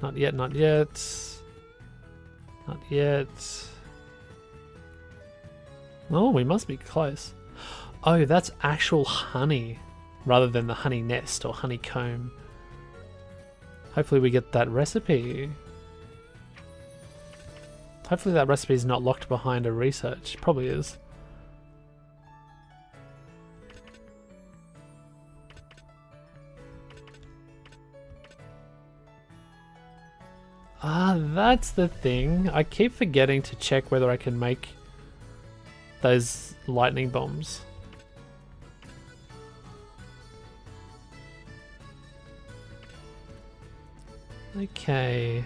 Not yet, not yet. Not yet. Oh, we must be close. Oh, that's actual honey rather than the honey nest or honeycomb. Hopefully we get that recipe. Hopefully that recipe is not locked behind a research. Probably is. Ah, that's the thing. I keep forgetting to check whether I can make those lightning bombs. Okay.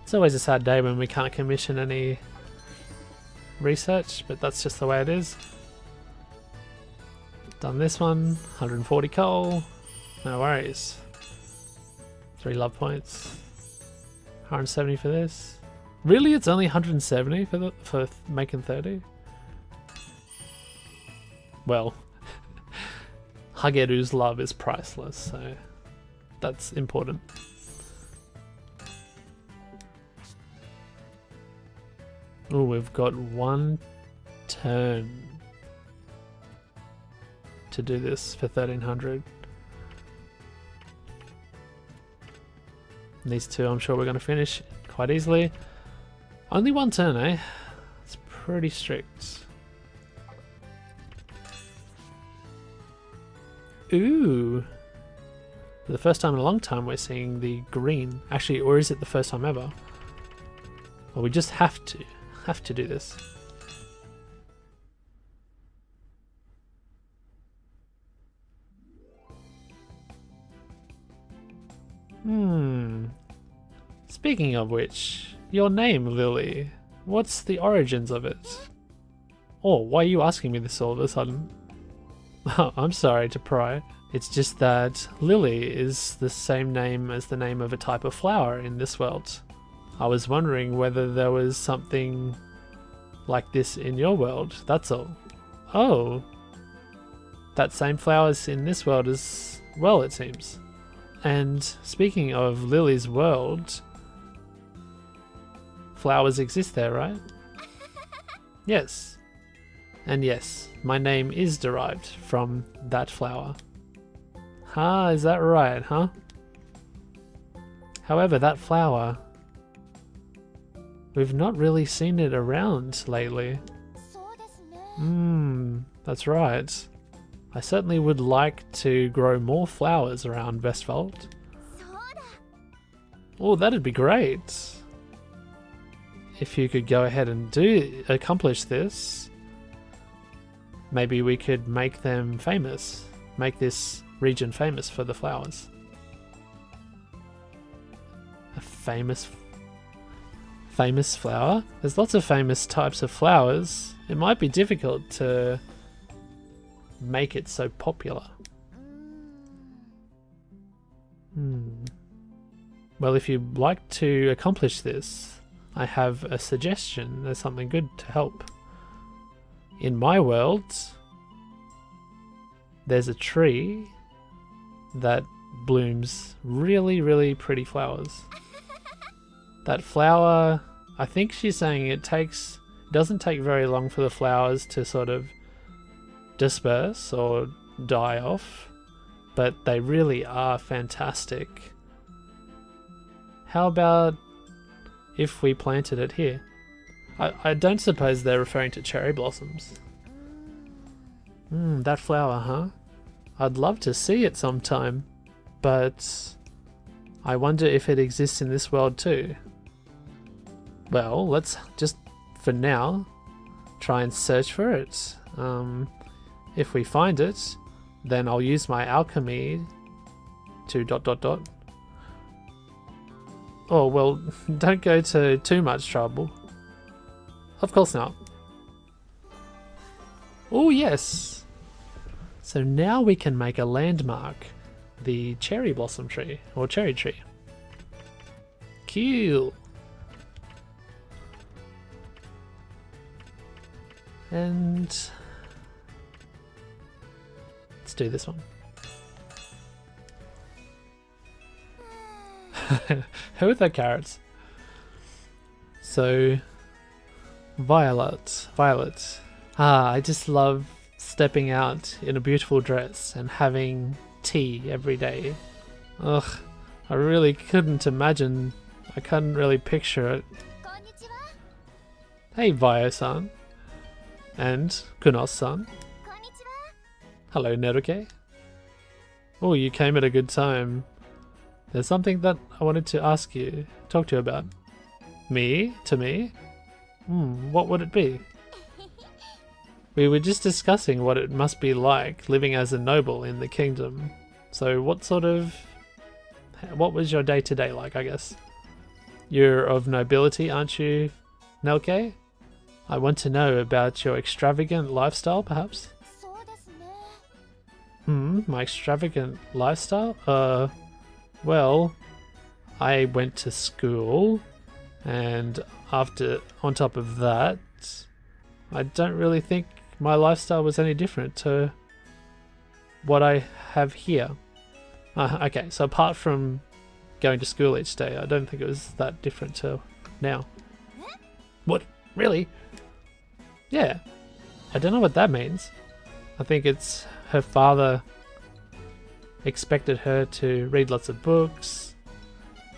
It's always a sad day when we can't commission any research, but that's just the way it is. Done this one, 140 coal, no worries. 3 love points, 170 for this. Really, it's only 170 for making 30? Well, Hageru's love is priceless, so that's important. Oh, we've got 1 turn to do this for 1300. And these 2 I'm sure we're going to finish quite easily. Only 1 turn, eh? It's pretty strict. Ooh! For the first time in a long time we're seeing the green. Actually, or is it the first time ever? Well, we just have to do this. Speaking of which, your name, Lily. What's the origins of it? Oh, why are you asking me this all of a sudden? Oh, I'm sorry to pry. It's just that Lily is the same name as the name of a type of flower in this world. I was wondering whether there was something like this in your world, that's all. Oh, that same flower's in this world as well, it seems. And speaking of Lily's world, flowers exist there, right? Yes. And yes, my name is derived from that flower. Ah, is that right, huh? However, that flower, we've not really seen it around lately. That's right. I certainly would like to grow more flowers around Vestfold. Oh, that'd be great. If you could go ahead and accomplish this, maybe we could make them famous. Make this region famous for the flowers. A famous flower? There's lots of famous types of flowers. It might be difficult to make it so popular. Well, if you'd like to accomplish this, I have a suggestion. There's something good to help. In my world, there's a tree that blooms really, really pretty flowers. That flower, I think she's saying it doesn't take very long for the flowers to sort of disperse or die off, but they really are fantastic. How about if we planted it here? I don't suppose they're referring to cherry blossoms. That flower, huh? I'd love to see it sometime, but I wonder if it exists in this world too. Well, let's just, for now, try and search for it. If we find it, then I'll use my alchemy to ... Oh, well, don't go to too much trouble. Of course not. Oh, yes! So now we can make a landmark. The cherry blossom tree, or cherry tree. Cool! And let's do this one. Who are the carrots? So, Violet. Ah, I just love stepping out in a beautiful dress and having tea every day Ugh, I really couldn't imagine. I couldn't really picture it. Hey, Vio-san. And Kunos-san. Hello, Nelke. Oh, you came at a good time. There's something that I wanted to ask you, talk to you about. Me? To me? What would it be? We were just discussing what it must be like living as a noble in the kingdom. So what was your day-to-day like, I guess? You're of nobility, aren't you, Nelke? I want to know about your extravagant lifestyle, perhaps? My extravagant lifestyle? Well, I went to school, and on top of that, I don't really think my lifestyle was any different to what I have here. Okay, so apart from going to school each day, I don't think it was that different to now. What? Really? Yeah. I don't know what that means. I think it's her father expected her to read lots of books,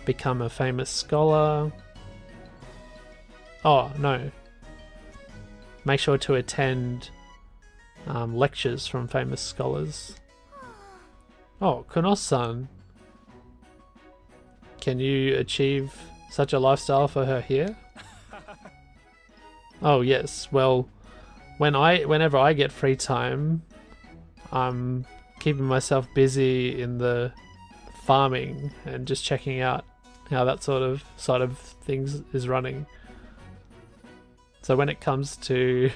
become a famous scholar. Oh, no. Make sure to attend lectures from famous scholars. Oh, Kunos-san. Can you achieve such a lifestyle for her here? Oh yes, well, whenever I get free time, I'm keeping myself busy in the farming and just checking out how that sort of side of things is running. So when it comes to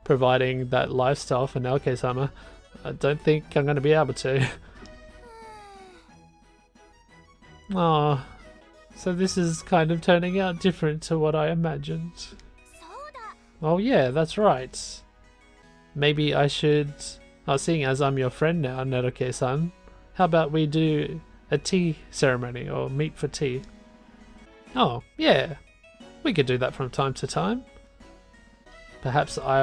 providing that lifestyle for Nelke-sama, I don't think I'm going to be able to. Oh, so this is kind of turning out different to what I imagined. Oh yeah, that's right. Maybe I should... seeing as I'm your friend now, Nelke-san, how about we do a tea ceremony or meet for tea? Oh, yeah. We could do that from time to time. Perhaps I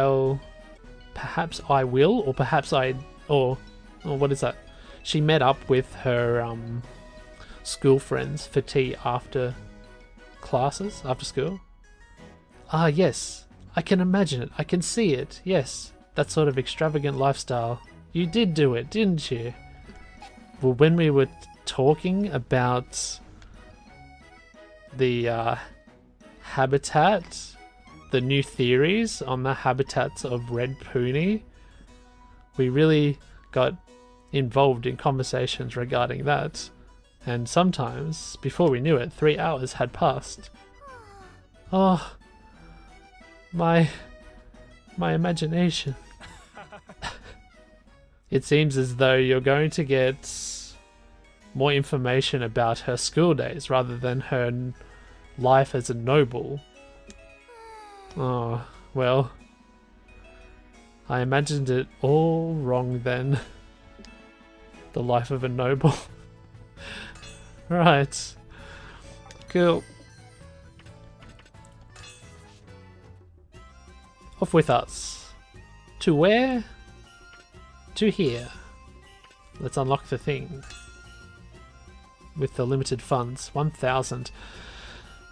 will, or perhaps or what is that? She met up with her school friends for tea after classes, after school. Ah, yes. I can imagine it. I can see it. Yes. That sort of extravagant lifestyle. You did do it, didn't you? Well, when we were talking about the habitat, the new theories on the habitats of red pony, we really got involved in conversations regarding that. And sometimes, before we knew it, 3 hours had passed. Oh, my imagination. It seems as though you're going to get more information about her school days rather than her life as a noble. Oh, well, I imagined it all wrong then. The life of a noble. Right. Cool. Off with us. To where? To here. Let's unlock the thing. With the limited funds. 1,000.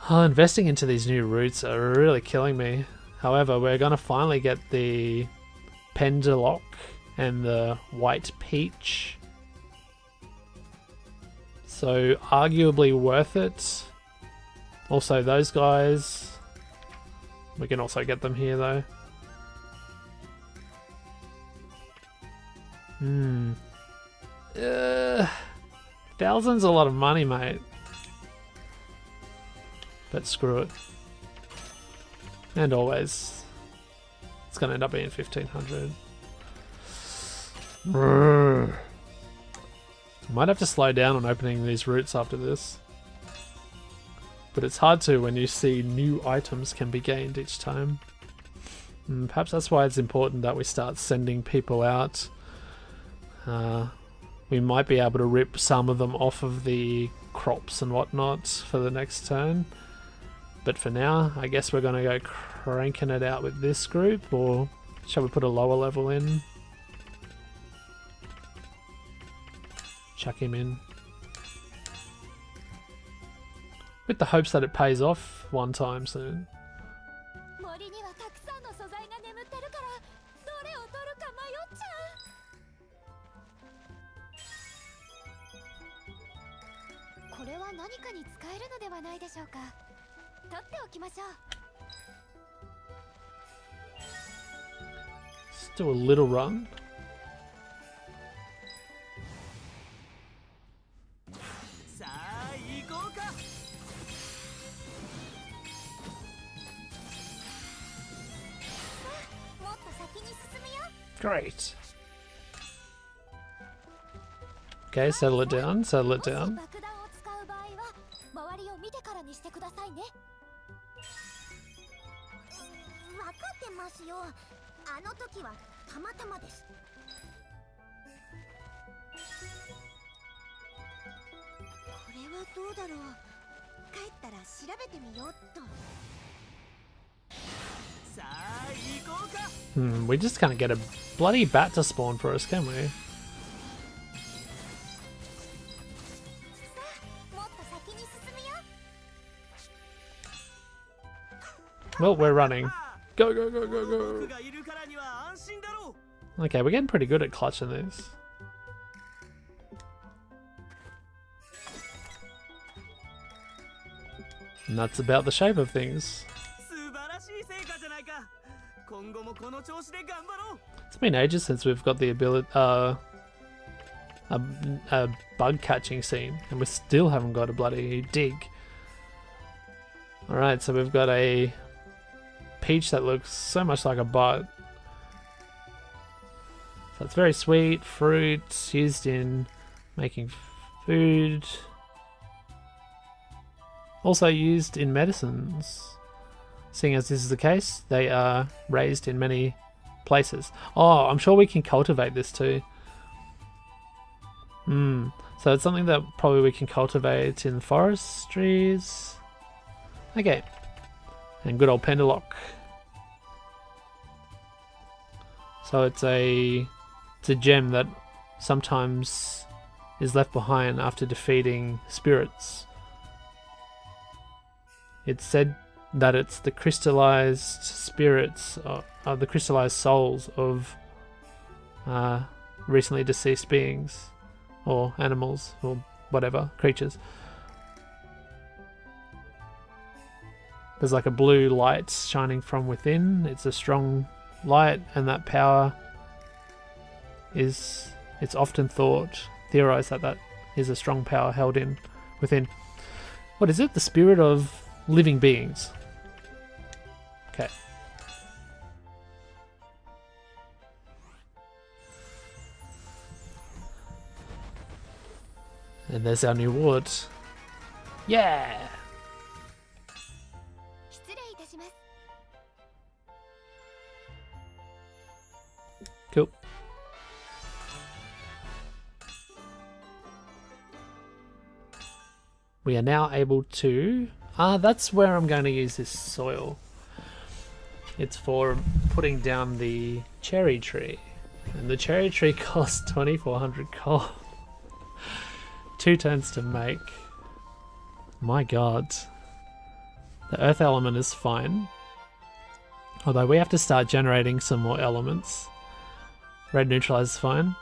Oh, investing into these new routes are really killing me. However, we're going to finally get the Pendulock and the White Peach. So, arguably worth it. Also, those guys. We can also get them here, though. Thousands a lot of money, mate. But screw it. And always. It's going to end up being 1,500. Might have to slow down on opening these routes after this. But it's hard to when you see new items can be gained each time. Perhaps that's why it's important that we start sending people out. We might be able to rip some of them off of the crops and whatnot for the next turn. But for now, I guess we're going to go cranking it out with this group, or shall we put a lower level in? Chuck him in. With the hopes that it pays off one time soon. Let's do a little run. Great. Okay, settle it down, settle it down. We just can't get a bloody bat to spawn for us, can we? Well, we're running. Go, go, go, go, go. Okay, we're getting pretty good at clutching this. And that's about the shape of things. It's been ages since we've got the ability, a bug catching scene, and we still haven't got a bloody dig. Alright, so we've got a peach that looks so much like a bot. So it's very sweet, fruit used in making food. Also used in medicines. Seeing as this is the case, they are raised in many places. Oh, I'm sure we can cultivate this too. So it's something that probably we can cultivate in forestries. Okay. And good old Pendalock. So it's a gem that sometimes is left behind after defeating spirits. It's said that it's the crystallized spirits, the crystallized souls of recently deceased beings, or animals, or whatever, creatures. There's like a blue light shining from within. It's a strong light, and that power is, it's often theorized that is a strong power held in within. What is it? The spirit of living beings. Okay. And there's our new ward. Yeah! Cool. We are now able to... that's where I'm going to use this soil. It's for putting down the cherry tree. And the cherry tree costs 2400 gold. 2 turns to make. My god. The earth element is fine. Although we have to start generating some more elements. Red neutralize is fine.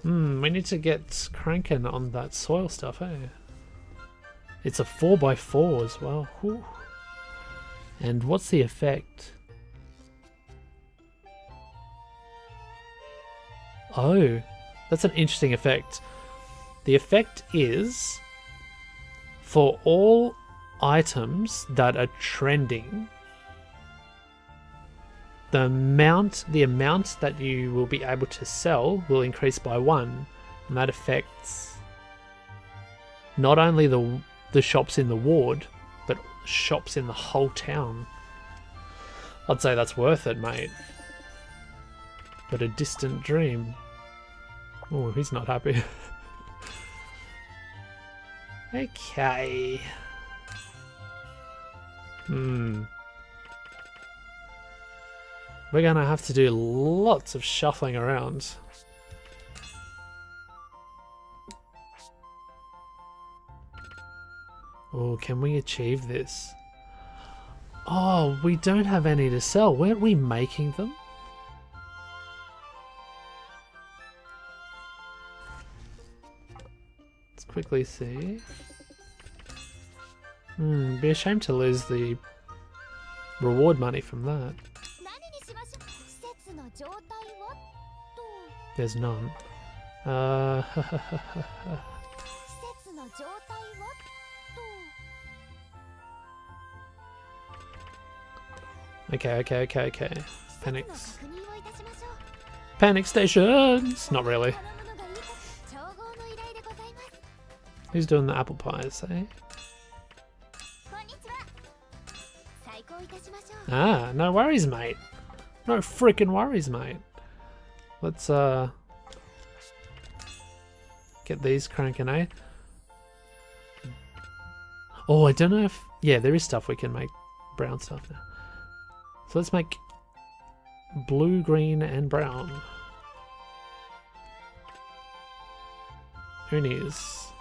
We need to get cranking on that soil stuff, eh? It's a 4x4 as well. Whew. And what's the effect? Oh, that's an interesting effect. The effect is for all items that are trending, the amount that you will be able to sell will increase by 1, and that affects not only the shops in the ward, but shops in the whole town. I'd say that's worth it, mate. But a distant dream. Oh, he's not happy. Okay. We're gonna have to do lots of shuffling around. Oh, can we achieve this? Oh, we don't have any to sell. Weren't we making them? Let's quickly see. Be a shame to lose the reward money from that. There's none. Okay. Panics. Panic stations! Not really. Who's doing the apple pies, eh? Ah, no worries, mate. No freaking worries, mate. Let's, get these cranking, eh? Oh, I don't know if... Yeah, there is stuff we can make. Brown stuff now. So let's make blue, green, and brown. Unis.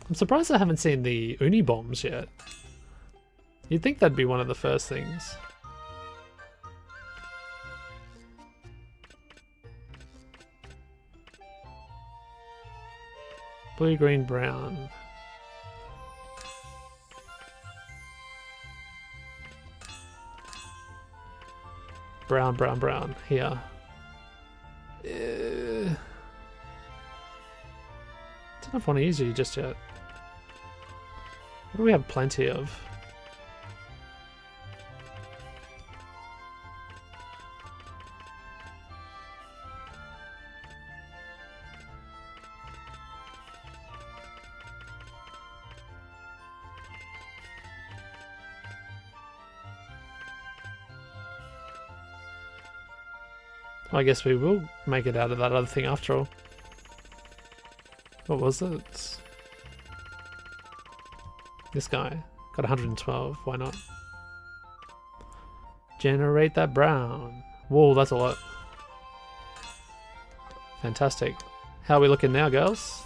I'm surprised I haven't seen the uni bombs yet. You'd think that'd be one of the first things. Blue, green, brown. Brown, brown, brown. Here. Don't know if I want to use you just yet. What do we have plenty of? I guess we will make it out of that other thing after all. What was it? This guy got 112. Why not? Generate that brown. Whoa, that's a lot. Fantastic. How are we looking now, girls?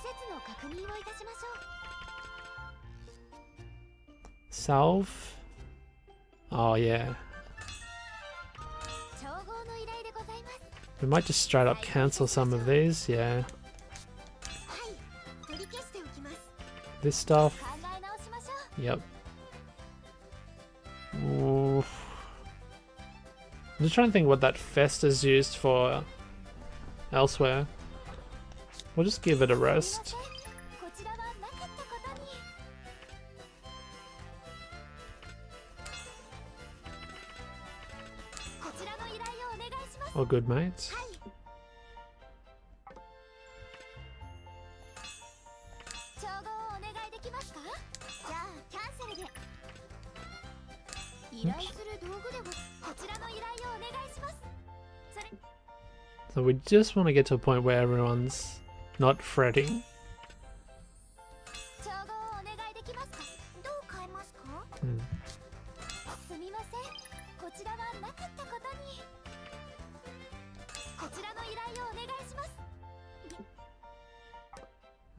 Salve. Oh, yeah. We might just straight up cancel some of these, yeah. This stuff. Yep. Oof. I'm just trying to think what that fest is used for elsewhere. We'll just give it a rest. All good, mates. Oops. So we just want to get to a point where everyone's not fretting.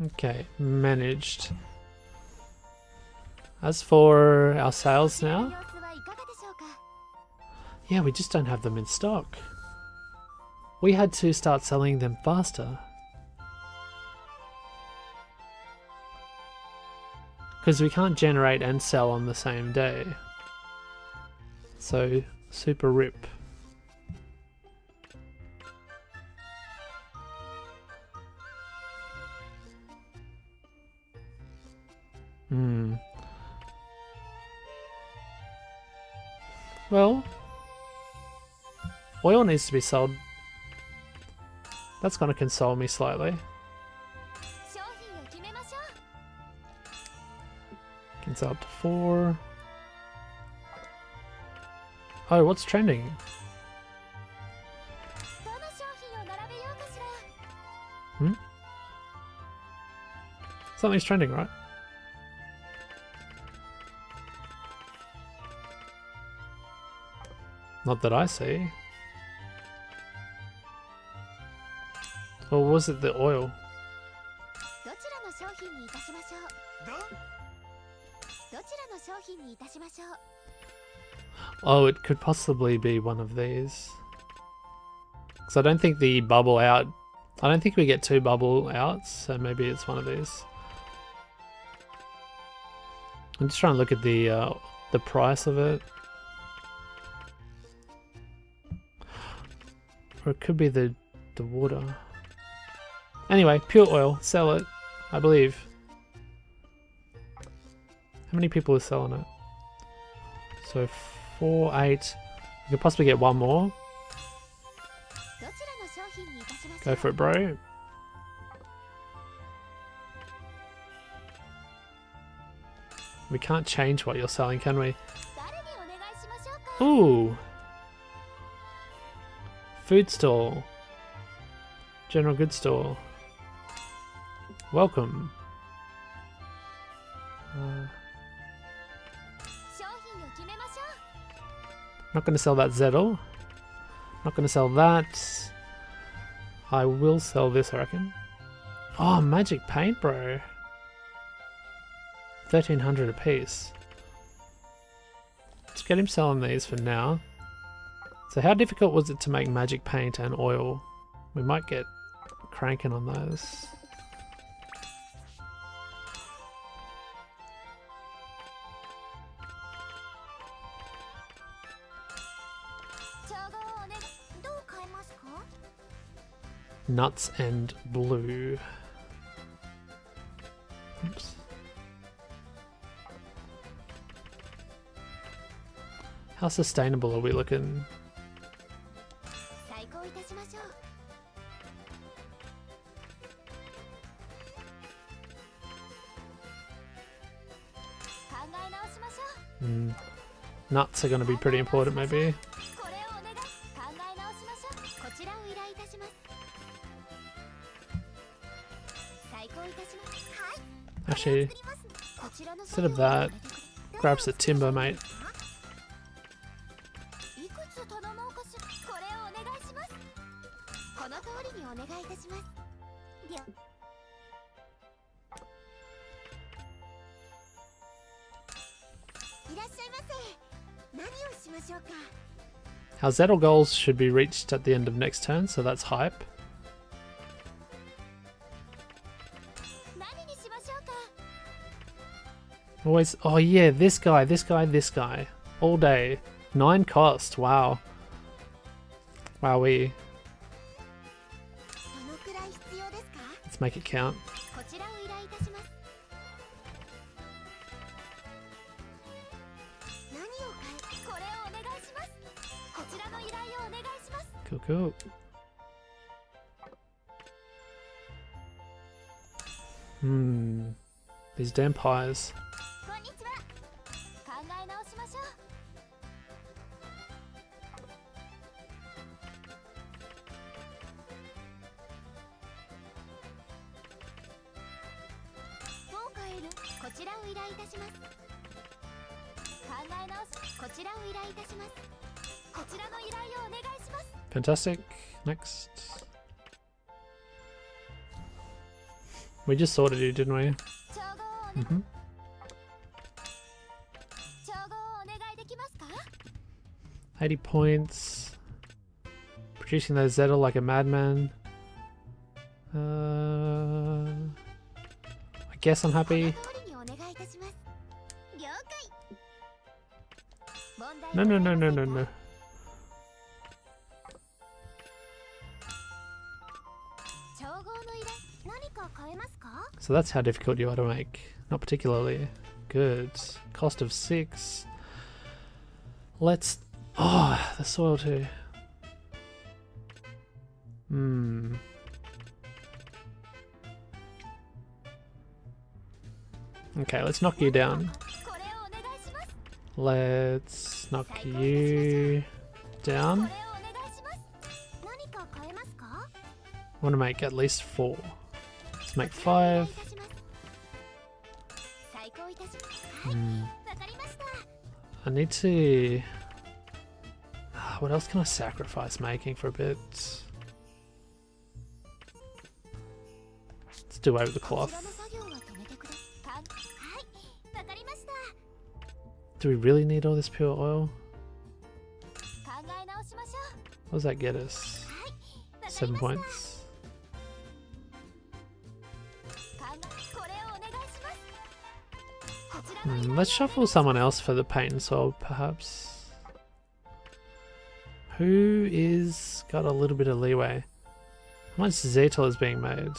Okay, managed. As for our sales now, yeah, we just don't have them in stock. We had to start selling them faster. Because we can't generate and sell on the same day. So, super rip. Well, oil needs to be sold. That's going to console me slightly. Can sell up to 4. Oh, what's trending? Something's trending, right? Not that I see. Or was it the oil? Oh, it could possibly be one of these. Because I don't think the bubble out... I don't think we get 2 bubble outs, so maybe it's one of these. I'm just trying to look at the price of it. Or it could be the water. Anyway, pure oil. Sell it, I believe. How many people are selling it? So 4, 8. We could possibly get one more. Go for it, bro. We can't change what you're selling, can we? Ooh. Food stall. General goods store. Welcome. Not going to sell that Zettel. Not going to sell that. I will sell this, I reckon. Oh, magic paint, bro. 1,300 a piece. Let's get him selling these for now. So how difficult was it to make magic paint and oil? We might get cranking on those. Nuts and blue. Oops. How sustainable are we looking? Nuts are going to be pretty important, maybe. Actually, instead of that, grab some timber, mate. Our Zettel goals should be reached at the end of next turn, so that's hype. Always, oh yeah, this guy, this guy, this guy. All day. 9 cost, wow. Wowee. Let's make it count. Cool, cool. These damn pies. Fantastic. Next. We just sorted you, didn't we? 80 points. Producing those Zettel like a madman. I guess I'm happy. No, no, no, no, no, no. So that's how difficult you are to make. Not particularly. Good. Cost of 6. Let's... Oh, the soil too. Okay, let's knock you down. Let's knock you down. I want to make at least 4. Let's make 5. I need to... What else can I sacrifice making for a bit? Let's do away with the cloth. Do we really need all this pure oil? What does that get us? 7 points. Let's shuffle someone else for the paint and soil, perhaps. Who is got a little bit of leeway? How much Zetal is being made?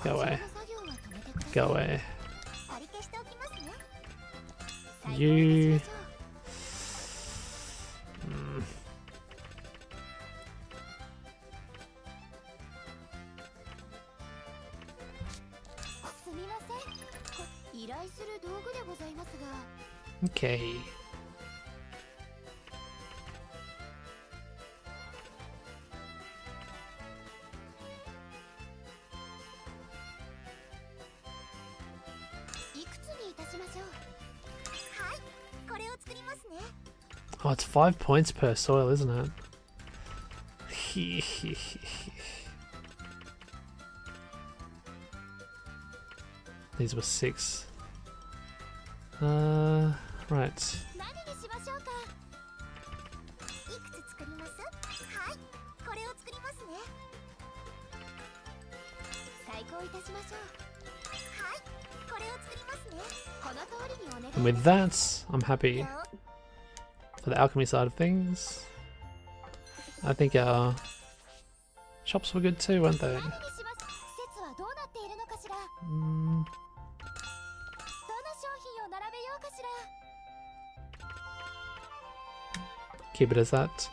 Go away. Go away. You... Okay. Oh, it's 5 points per soil, isn't it? These were 6. Right. And with that, I'm happy. For the alchemy side of things, I think our shops were good too, weren't they? Keep it as that.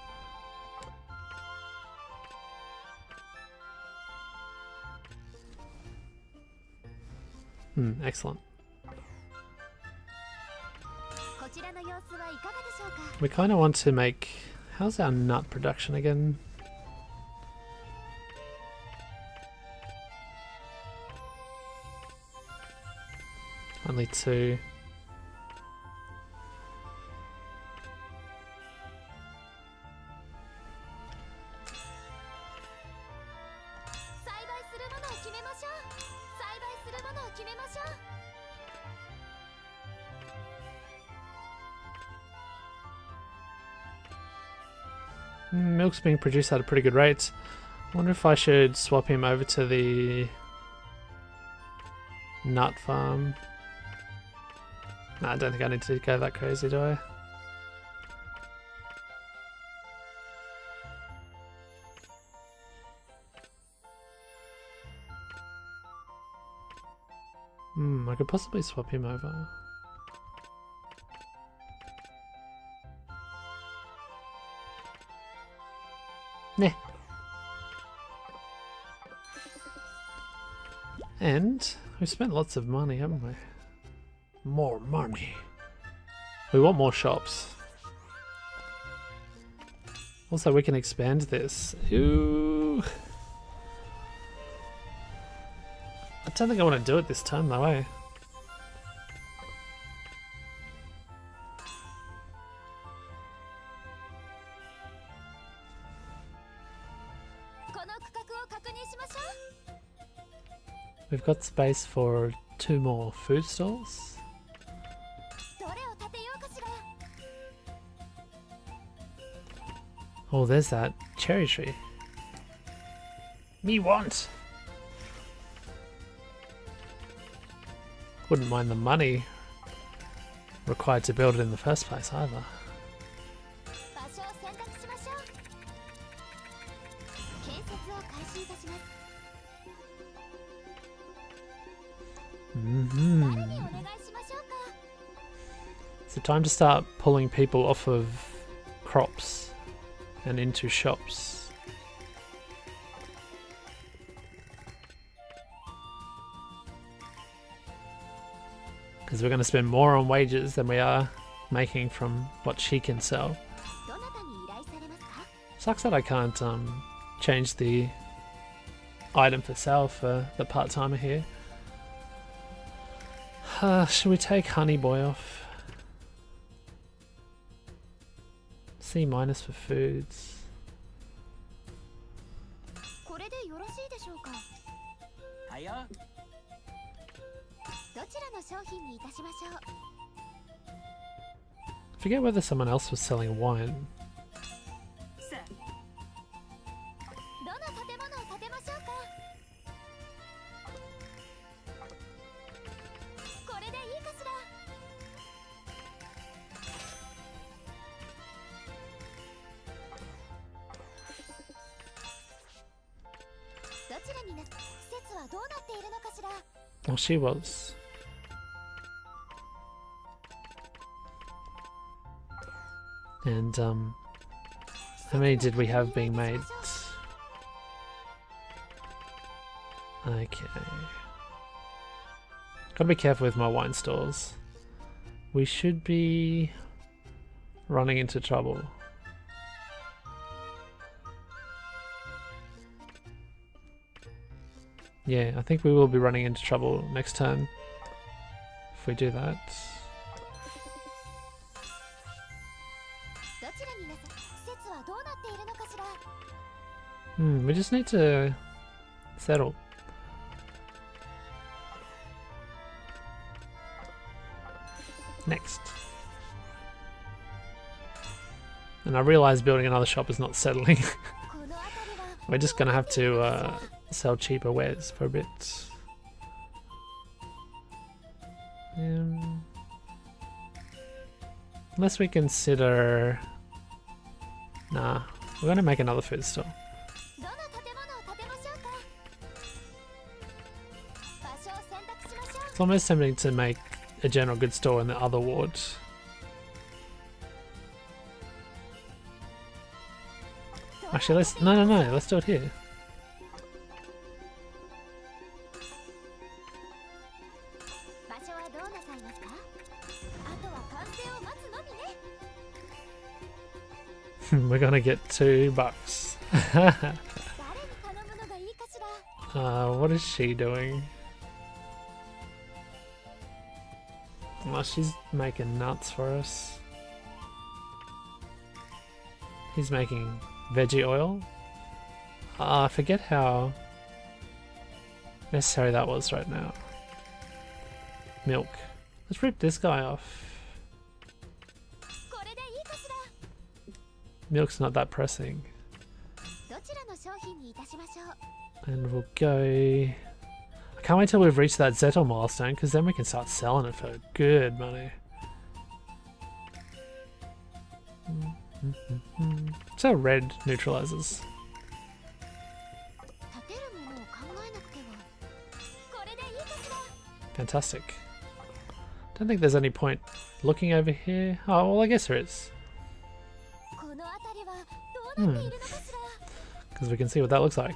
Excellent. We kind of want to make... How's our nut production again? Only 2. Milk's being produced at a pretty good rate. I wonder if I should swap him over to the nut farm. Nah, I don't think I need to go that crazy, do I? I could possibly swap him over. Nah. And we've spent lots of money, haven't we? More money. We want more shops. Also, we can expand this. Ooh. I don't think I want to do it this time, though, eh? We've got space for 2 more food stalls. Oh, there's that cherry tree. Me want! Wouldn't mind the money required to build it in the first place either. So time to start pulling people off of crops and into shops. Because we're going to spend more on wages than we are making from what she can sell. Sucks that I can't change the item for sale for the part-timer here. Should we take Honey Boy off? C- for foods. I forget whether someone else was selling wine. Oh, she was. And how many did we have being made? Okay. Gotta be careful with my wine stores. We should be running into trouble. Yeah, I think we will be running into trouble next turn if we do that. We just need to settle. Next. And I realize building another shop is not settling. We're just gonna have to sell cheaper wares for a bit. Unless we consider... Nah, we're gonna make another food store. It's almost tempting to make a general goods store in the other ward. Actually, let's... No, let's do it here. We're gonna get $2. What is she doing? Oh, she's making nuts for us. He's making veggie oil. I forget how necessary that was right now. Milk. Let's rip this guy off. Milk's not that pressing. And we'll go... I can't wait till we've reached that Zettel milestone, because then we can start selling it for good money. So red neutralizes. Fantastic. Don't think there's any point looking over here. Oh, well, I guess there is. Because we can see what that looks like.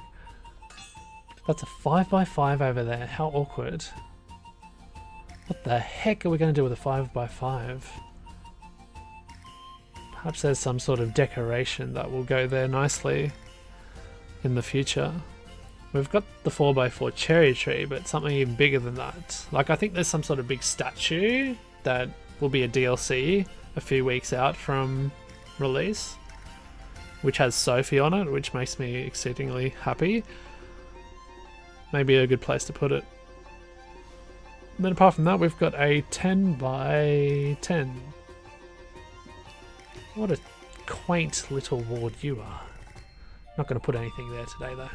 That's a 5x5 over there. How awkward. What the heck are we going to do with a 5x5? Perhaps there's some sort of decoration that will go there nicely in the future. We've got the 4x4 cherry tree, but something even bigger than that. Like, I think there's some sort of big statue that will be a DLC a few weeks out from release, which has Sophie on it, which makes me exceedingly happy. Maybe a good place to put it. And then apart from that, we've got a 10x10. What a quaint little ward you are. Not going to put anything there today though.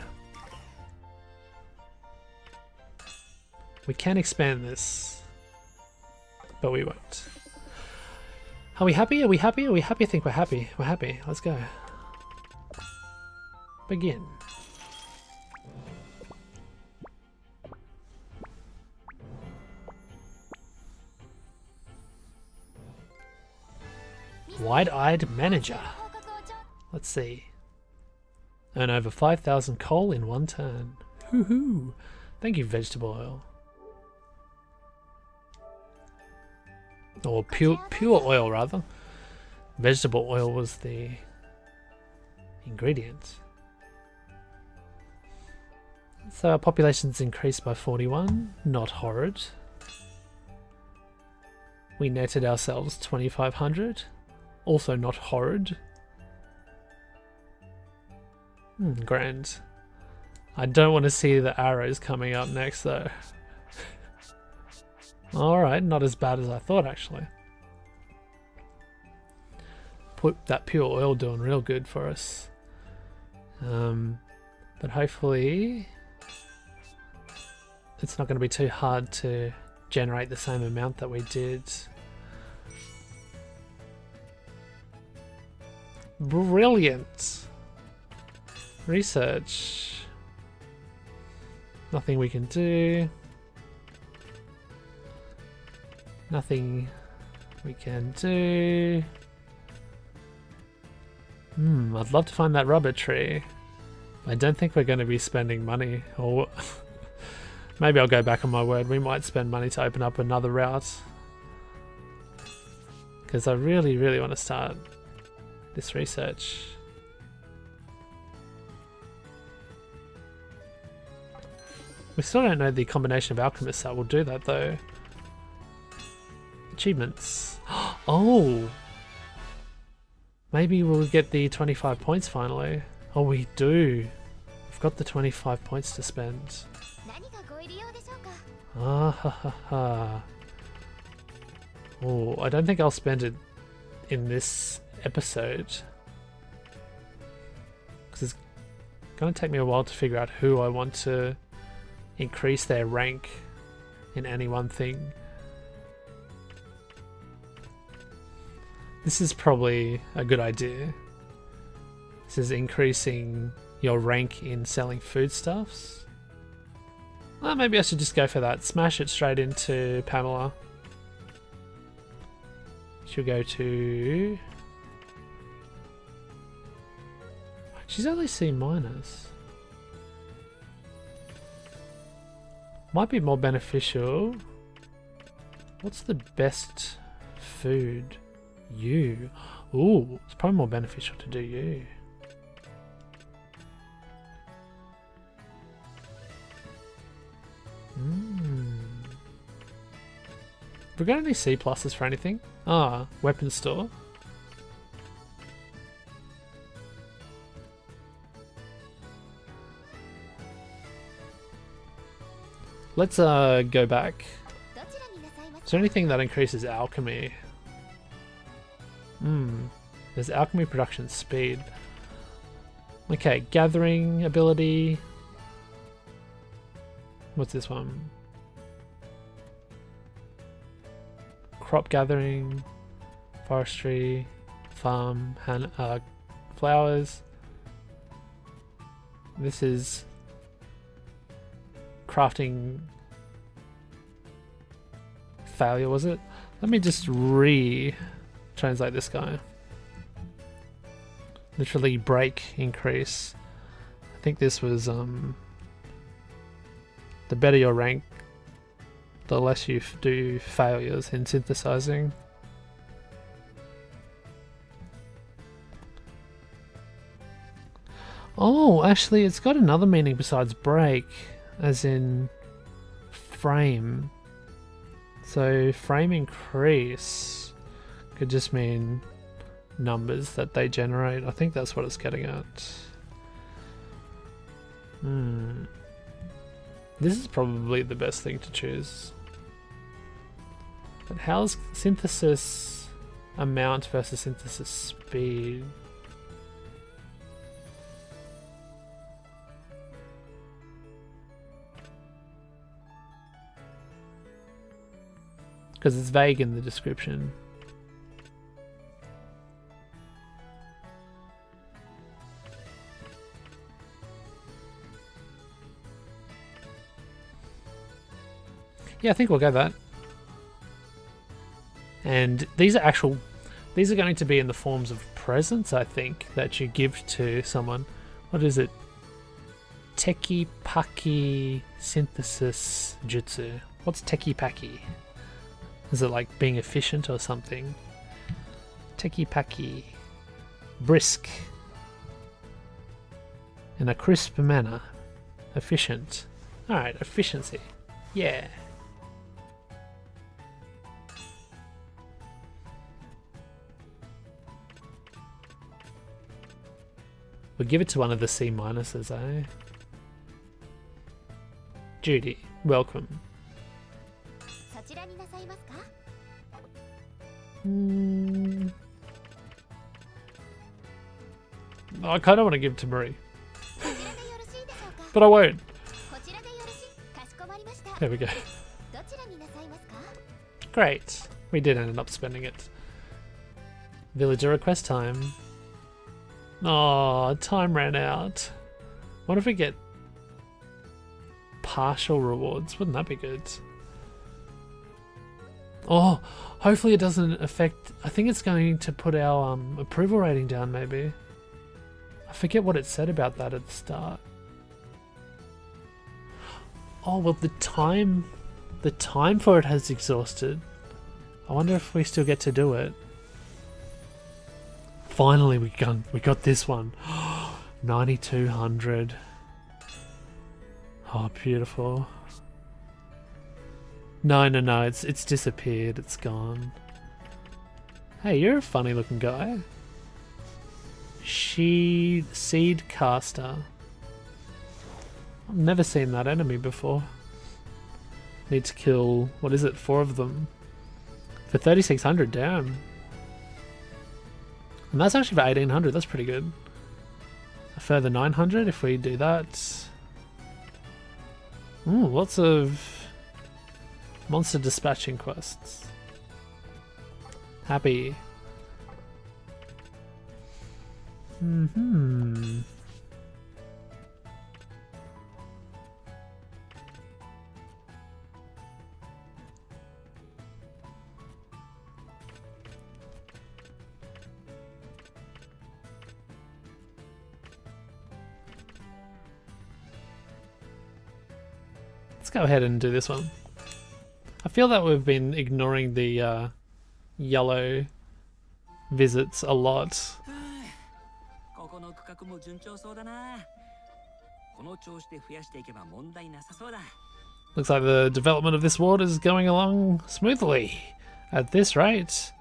We can expand this, but we won't. Are we happy? Are we happy? Are we happy? I think we're happy. We're happy. Let's go. Begin. Wide-eyed manager. Let's see. Earn over 5,000 coal in one turn. Hoo-hoo. Thank you, vegetable oil. Or pure oil, rather. Vegetable oil was the ingredient. So our population's increased by 41. Not horrid. We netted ourselves 2,500. Also not horrid. Grand. I don't want to see the arrows coming up next though. Alright, not as bad as I thought actually. Put that pure oil doing real good for us. But hopefully it's not going to be too hard to generate the same amount that we did. Brilliant! Research. Nothing we can do. Nothing we can do. I'd love to find that rubber tree. I don't think we're going to be spending money. Or maybe I'll go back on my word. We might spend money to open up another route. Because I really, really want to start this research. We still don't know the combination of alchemists that will do that though. Achievements. Oh! Maybe we'll get the 25 points finally. Oh, we do. We've got the 25 points to spend. Ah ha ha ha. Oh, I don't think I'll spend it in this episode. Because it's going to take me a while to figure out who I want to increase their rank in any one thing. This is probably a good idea. This is increasing your rank in selling foodstuffs. Well, maybe I should just go for that. Smash it straight into Pamela. She'll go to... She's only C-. Might be more beneficial. What's the best food? You. Ooh, it's probably more beneficial to do you. Have we got any C pluses for anything? Ah, weapon store. Let's go back. Is there anything that increases alchemy? There's alchemy production speed. Okay, gathering ability. What's this one? Crop gathering, forestry, farm, flowers. This is crafting failure, was it? Let me just translate this guy. Literally break increase. I think this was the better your rank, the less you do failures in synthesizing. Oh, actually it's got another meaning besides break, as in frame. So frame increase could just mean numbers that they generate. I think that's what it's getting at. This is probably the best thing to choose. But how's synthesis amount versus synthesis speed? Because it's vague in the description. Yeah, I think we'll go that. And these are going to be in the forms of presents, I think, that you give to someone. What is it? Teki Paki Synthesis Jutsu. What's Teki Paki? Is it like being efficient or something? Teki Paki. Brisk. In a crisp manner. Efficient. Alright, efficiency. Yeah. We'll give it to one of the C minuses, eh? I kind of want to give to Marie. But I won't. There we go. Great. We did end up spending it. Villager request time. Oh, time ran out. What if we get partial rewards? Wouldn't that be good? Oh, hopefully it doesn't affect... I think it's going to put our approval rating down, maybe. I forget what it said about that at the start. Oh, well, the time for it has exhausted. I wonder if we still get to do it. Finally, we got this one. 9,200. Oh, beautiful. No, it's disappeared. It's gone. Hey, you're a funny looking guy. Seed caster. I've never seen that enemy before. Need to kill, what is it, 4 of them. For 3,600, damn. And that's actually for 1,800, that's pretty good. A further 900 if we do that. Ooh, lots of monster dispatching quests. Happy. Let's go ahead and do this one. I feel that we've been ignoring the yellow visits a lot. Looks like the development of this ward is going along smoothly at this rate.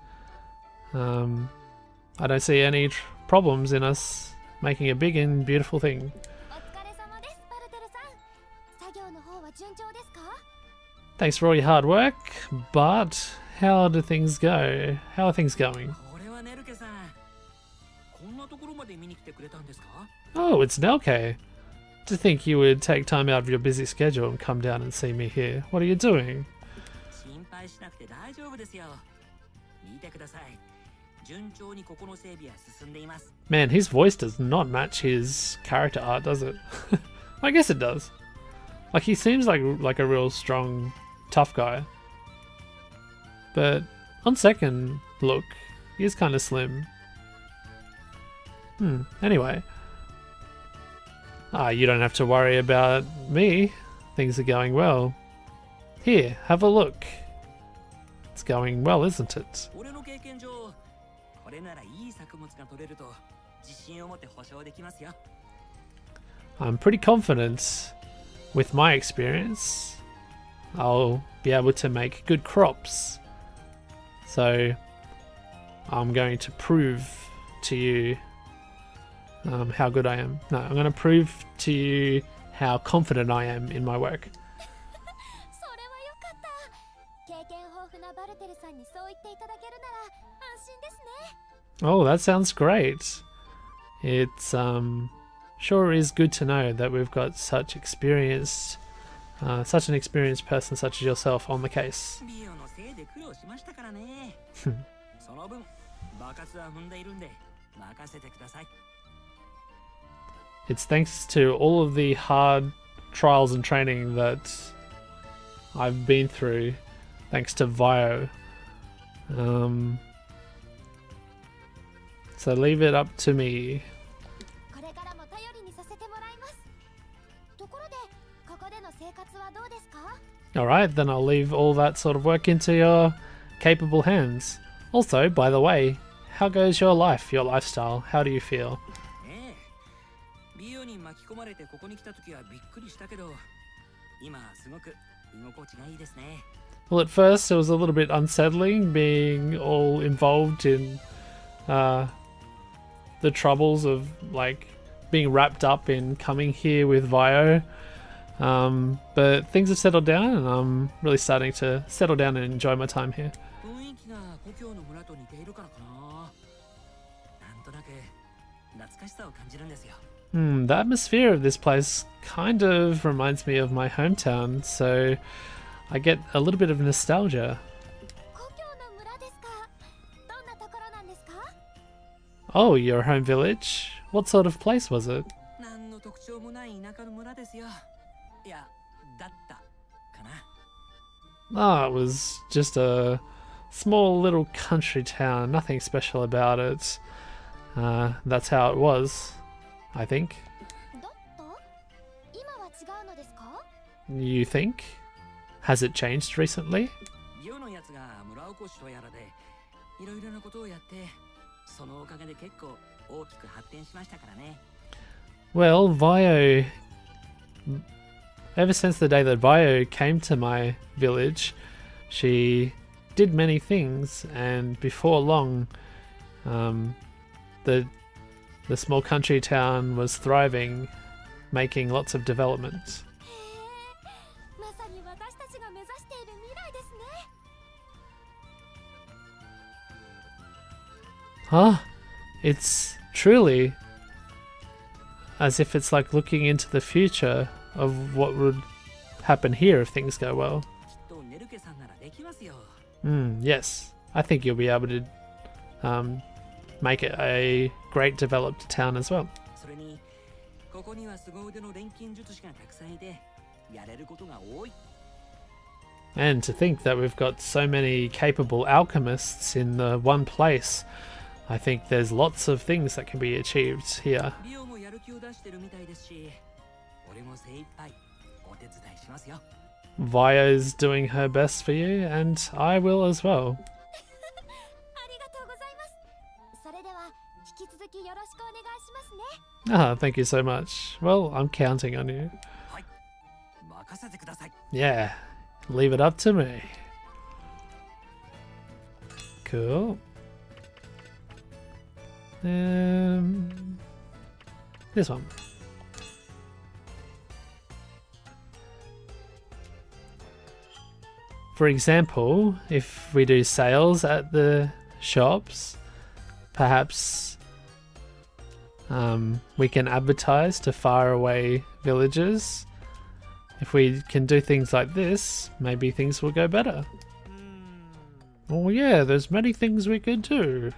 I don't see any problems in us making a big and beautiful thing. Thanks for all your hard work, but how do things go? How are things going? Oh, it's Nelke. To think you would take time out of your busy schedule and come down and see me here. What are you doing? Man, his voice does not match his character art, does it? I guess it does. Like, he seems like a real strong, tough guy. But on second look, he is kind of slim. Anyway. You don't have to worry about me. Things are going well. Here, have a look. It's going well, isn't it? I'm pretty confident, with my experience, I'll be able to make good crops. So I'm going to prove to you how good I am. No, I'm going to prove to you how confident I am in my work. Oh, that sounds great. It's sure is good to know that we've got such an experienced person such as yourself on the case. It's thanks to all of the hard trials and training that I've been through, thanks to Vio. So leave it up to me. Alright, then I'll leave all that sort of work into your capable hands. Also, by the way, how goes your life, your lifestyle? How do you feel? Well, at first it was a little bit unsettling being all involved in the troubles of like being wrapped up in coming here with Vio. But things have settled down and I'm really starting to settle down and enjoy my time here. The atmosphere of this place kind of reminds me of my hometown, so I get a little bit of nostalgia. Oh, your home village? What sort of place was it? Oh, it was just a small little country town, nothing special about it. That's how it was, I think. You think? Has it changed recently? Well, Vio, ever since the day that Vio came to my village, she did many things, and before long, the small country town was thriving, making lots of developments. Huh? It's truly as if it's like looking into the future of what would happen here if things go well. Yes, I think you'll be able to make it a great developed town as well. And to think that we've got so many capable alchemists in the one place, I think there's lots of things that can be achieved here. Vio's doing her best for you, and I will as well. Ah, thank you so much. Well, I'm counting on you. Yeah, leave it up to me. Cool. This one. For example, if we do sales at the shops, perhaps we can advertise to faraway villages. If we can do things like this, maybe things will go better. Oh yeah, there's many things we could do.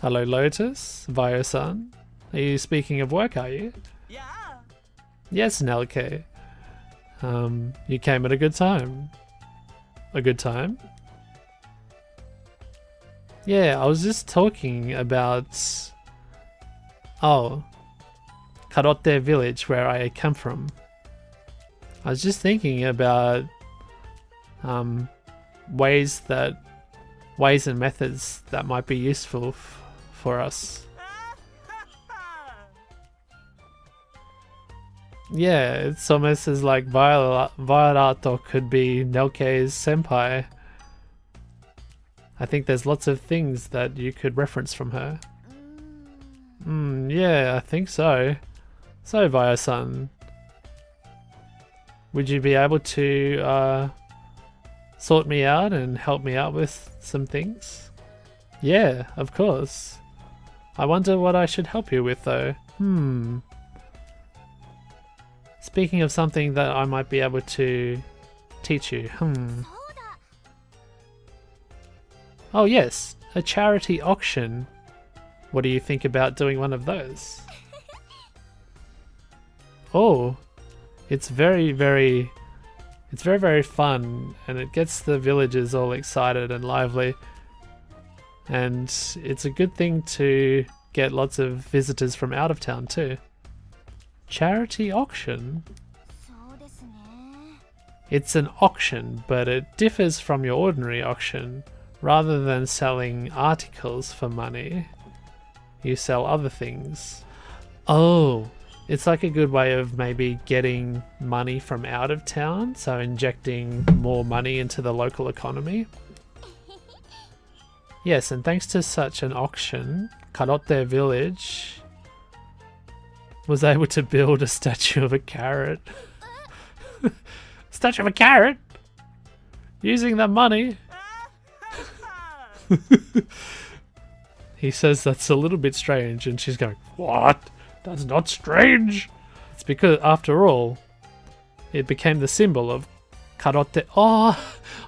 Hello Lotus, Vio-san. Are you speaking of work, are you? Yeah. Yes, Nelke. You came at a good time. A good time? Yeah, I was just talking about... Oh, Karote village, where I come from. I was just thinking about ways and methods that might be useful for us. Yeah, it's almost as like Violato could be Nelke's senpai. I think there's lots of things that you could reference from her. Yeah, I think so. So, Vio-san, would you be able to sort me out and help me out with some things? Yeah, of course. I wonder what I should help you with though. Speaking of something that I might be able to teach you. Oh yes, a charity auction. What do you think about doing one of those? Oh, it's very fun, and it gets the villagers all excited and lively. And it's a good thing to get lots of visitors from out of town too. Charity auction? It's an auction, but it differs from your ordinary auction. Rather than selling articles for money, you sell other things. Oh, it's like a good way of maybe getting money from out of town, so injecting more money into the local economy. Yes, and thanks to such an auction, Karote village was able to build a statue of a carrot. Statue of a carrot? Using the money? He says that's a little bit strange, and she's going, what? That's not strange. It's because, after all, it became the symbol of Karote. Oh,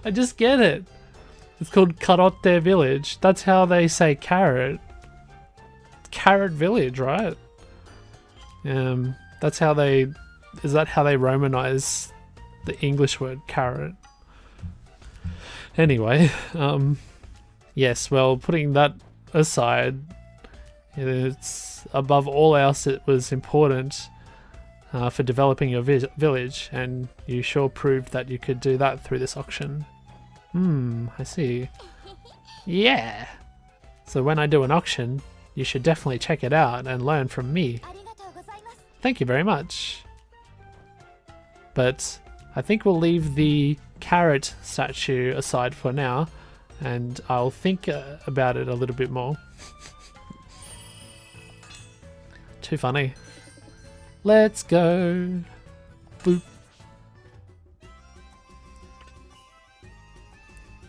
I just get it. It's called Karote Village. That's how they say carrot. Carrot Village, right? That's how they... Is that how they Romanize the English word carrot? Anyway, yes, well, putting that aside, it's above all else it was important for developing your village, and you sure proved that you could do that through this auction. I see. Yeah! So when I do an auction, you should definitely check it out and learn from me. Thank you very much. But I think we'll leave the carrot statue aside for now, and I'll think about it a little bit more. Too funny. Let's go. Boop.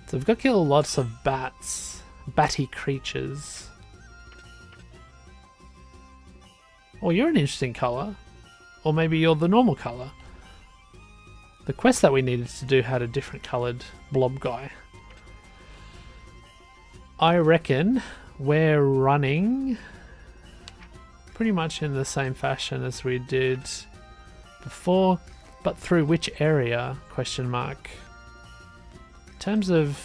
So we've got to kill lots of bats. Batty creatures. Or you're an interesting colour. Or maybe you're the normal colour. The quest that we needed to do had a different coloured blob guy. I reckon we're running pretty much in the same fashion as we did before, but through which area? Question mark. In terms of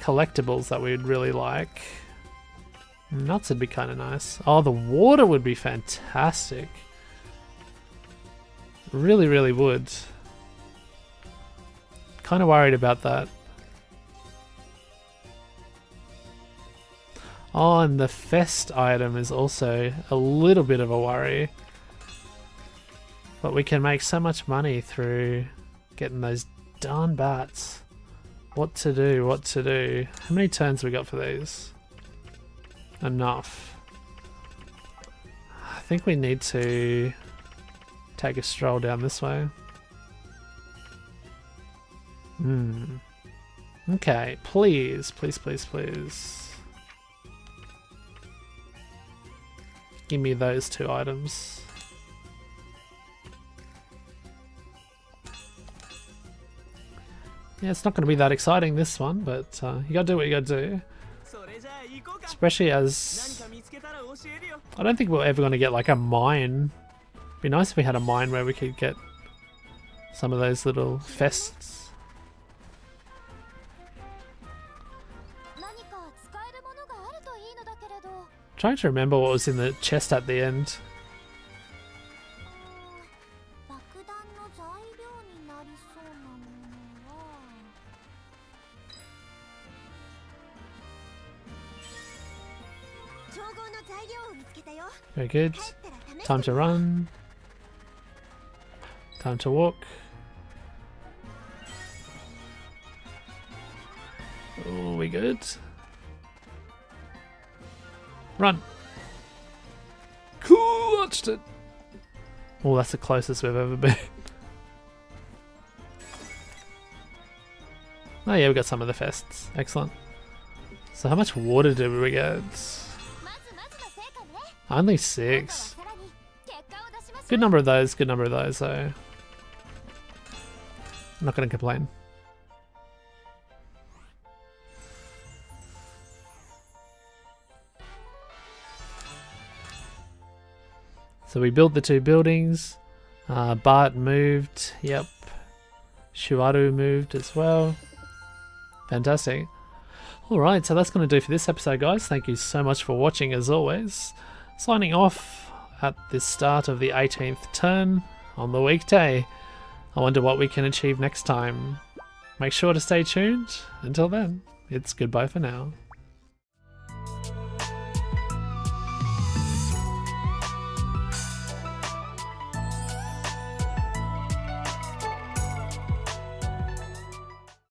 collectibles that we'd really like, nuts would be kind of nice. Oh, the water would be fantastic. Really, really would. Kind of worried about that. Oh, and the fest item is also a little bit of a worry. But we can make so much money through getting those darn bats. What to do, what to do. How many turns we got for these? Enough. I think we need to take a stroll down this way. Okay, please, please, please, please. Give me those two items. Yeah, it's not going to be that exciting, this one, but you gotta do what you gotta do. Especially as... I don't think we're ever going to get like a mine. It'd be nice if we had a mine where we could get some of those little fests. Trying to remember what was in the chest at the end. Very good. Time to run. Time to walk. Oh, we good? Run! Cool, watched it! Oh, that's the closest we've ever been. Oh yeah, we got some of the fests. Excellent. So how much water did we get? Only 6. Good number of those, good number of those though. I'm not going to complain. So we built the 2 buildings. Bart moved, yep. Shuaru moved as well. Fantastic. Alright, so that's going to do for this episode, guys. Thank you so much for watching as always. Signing off at the start of the 18th turn on the weekday. I wonder what we can achieve next time. Make sure to stay tuned. Until then, it's goodbye for now.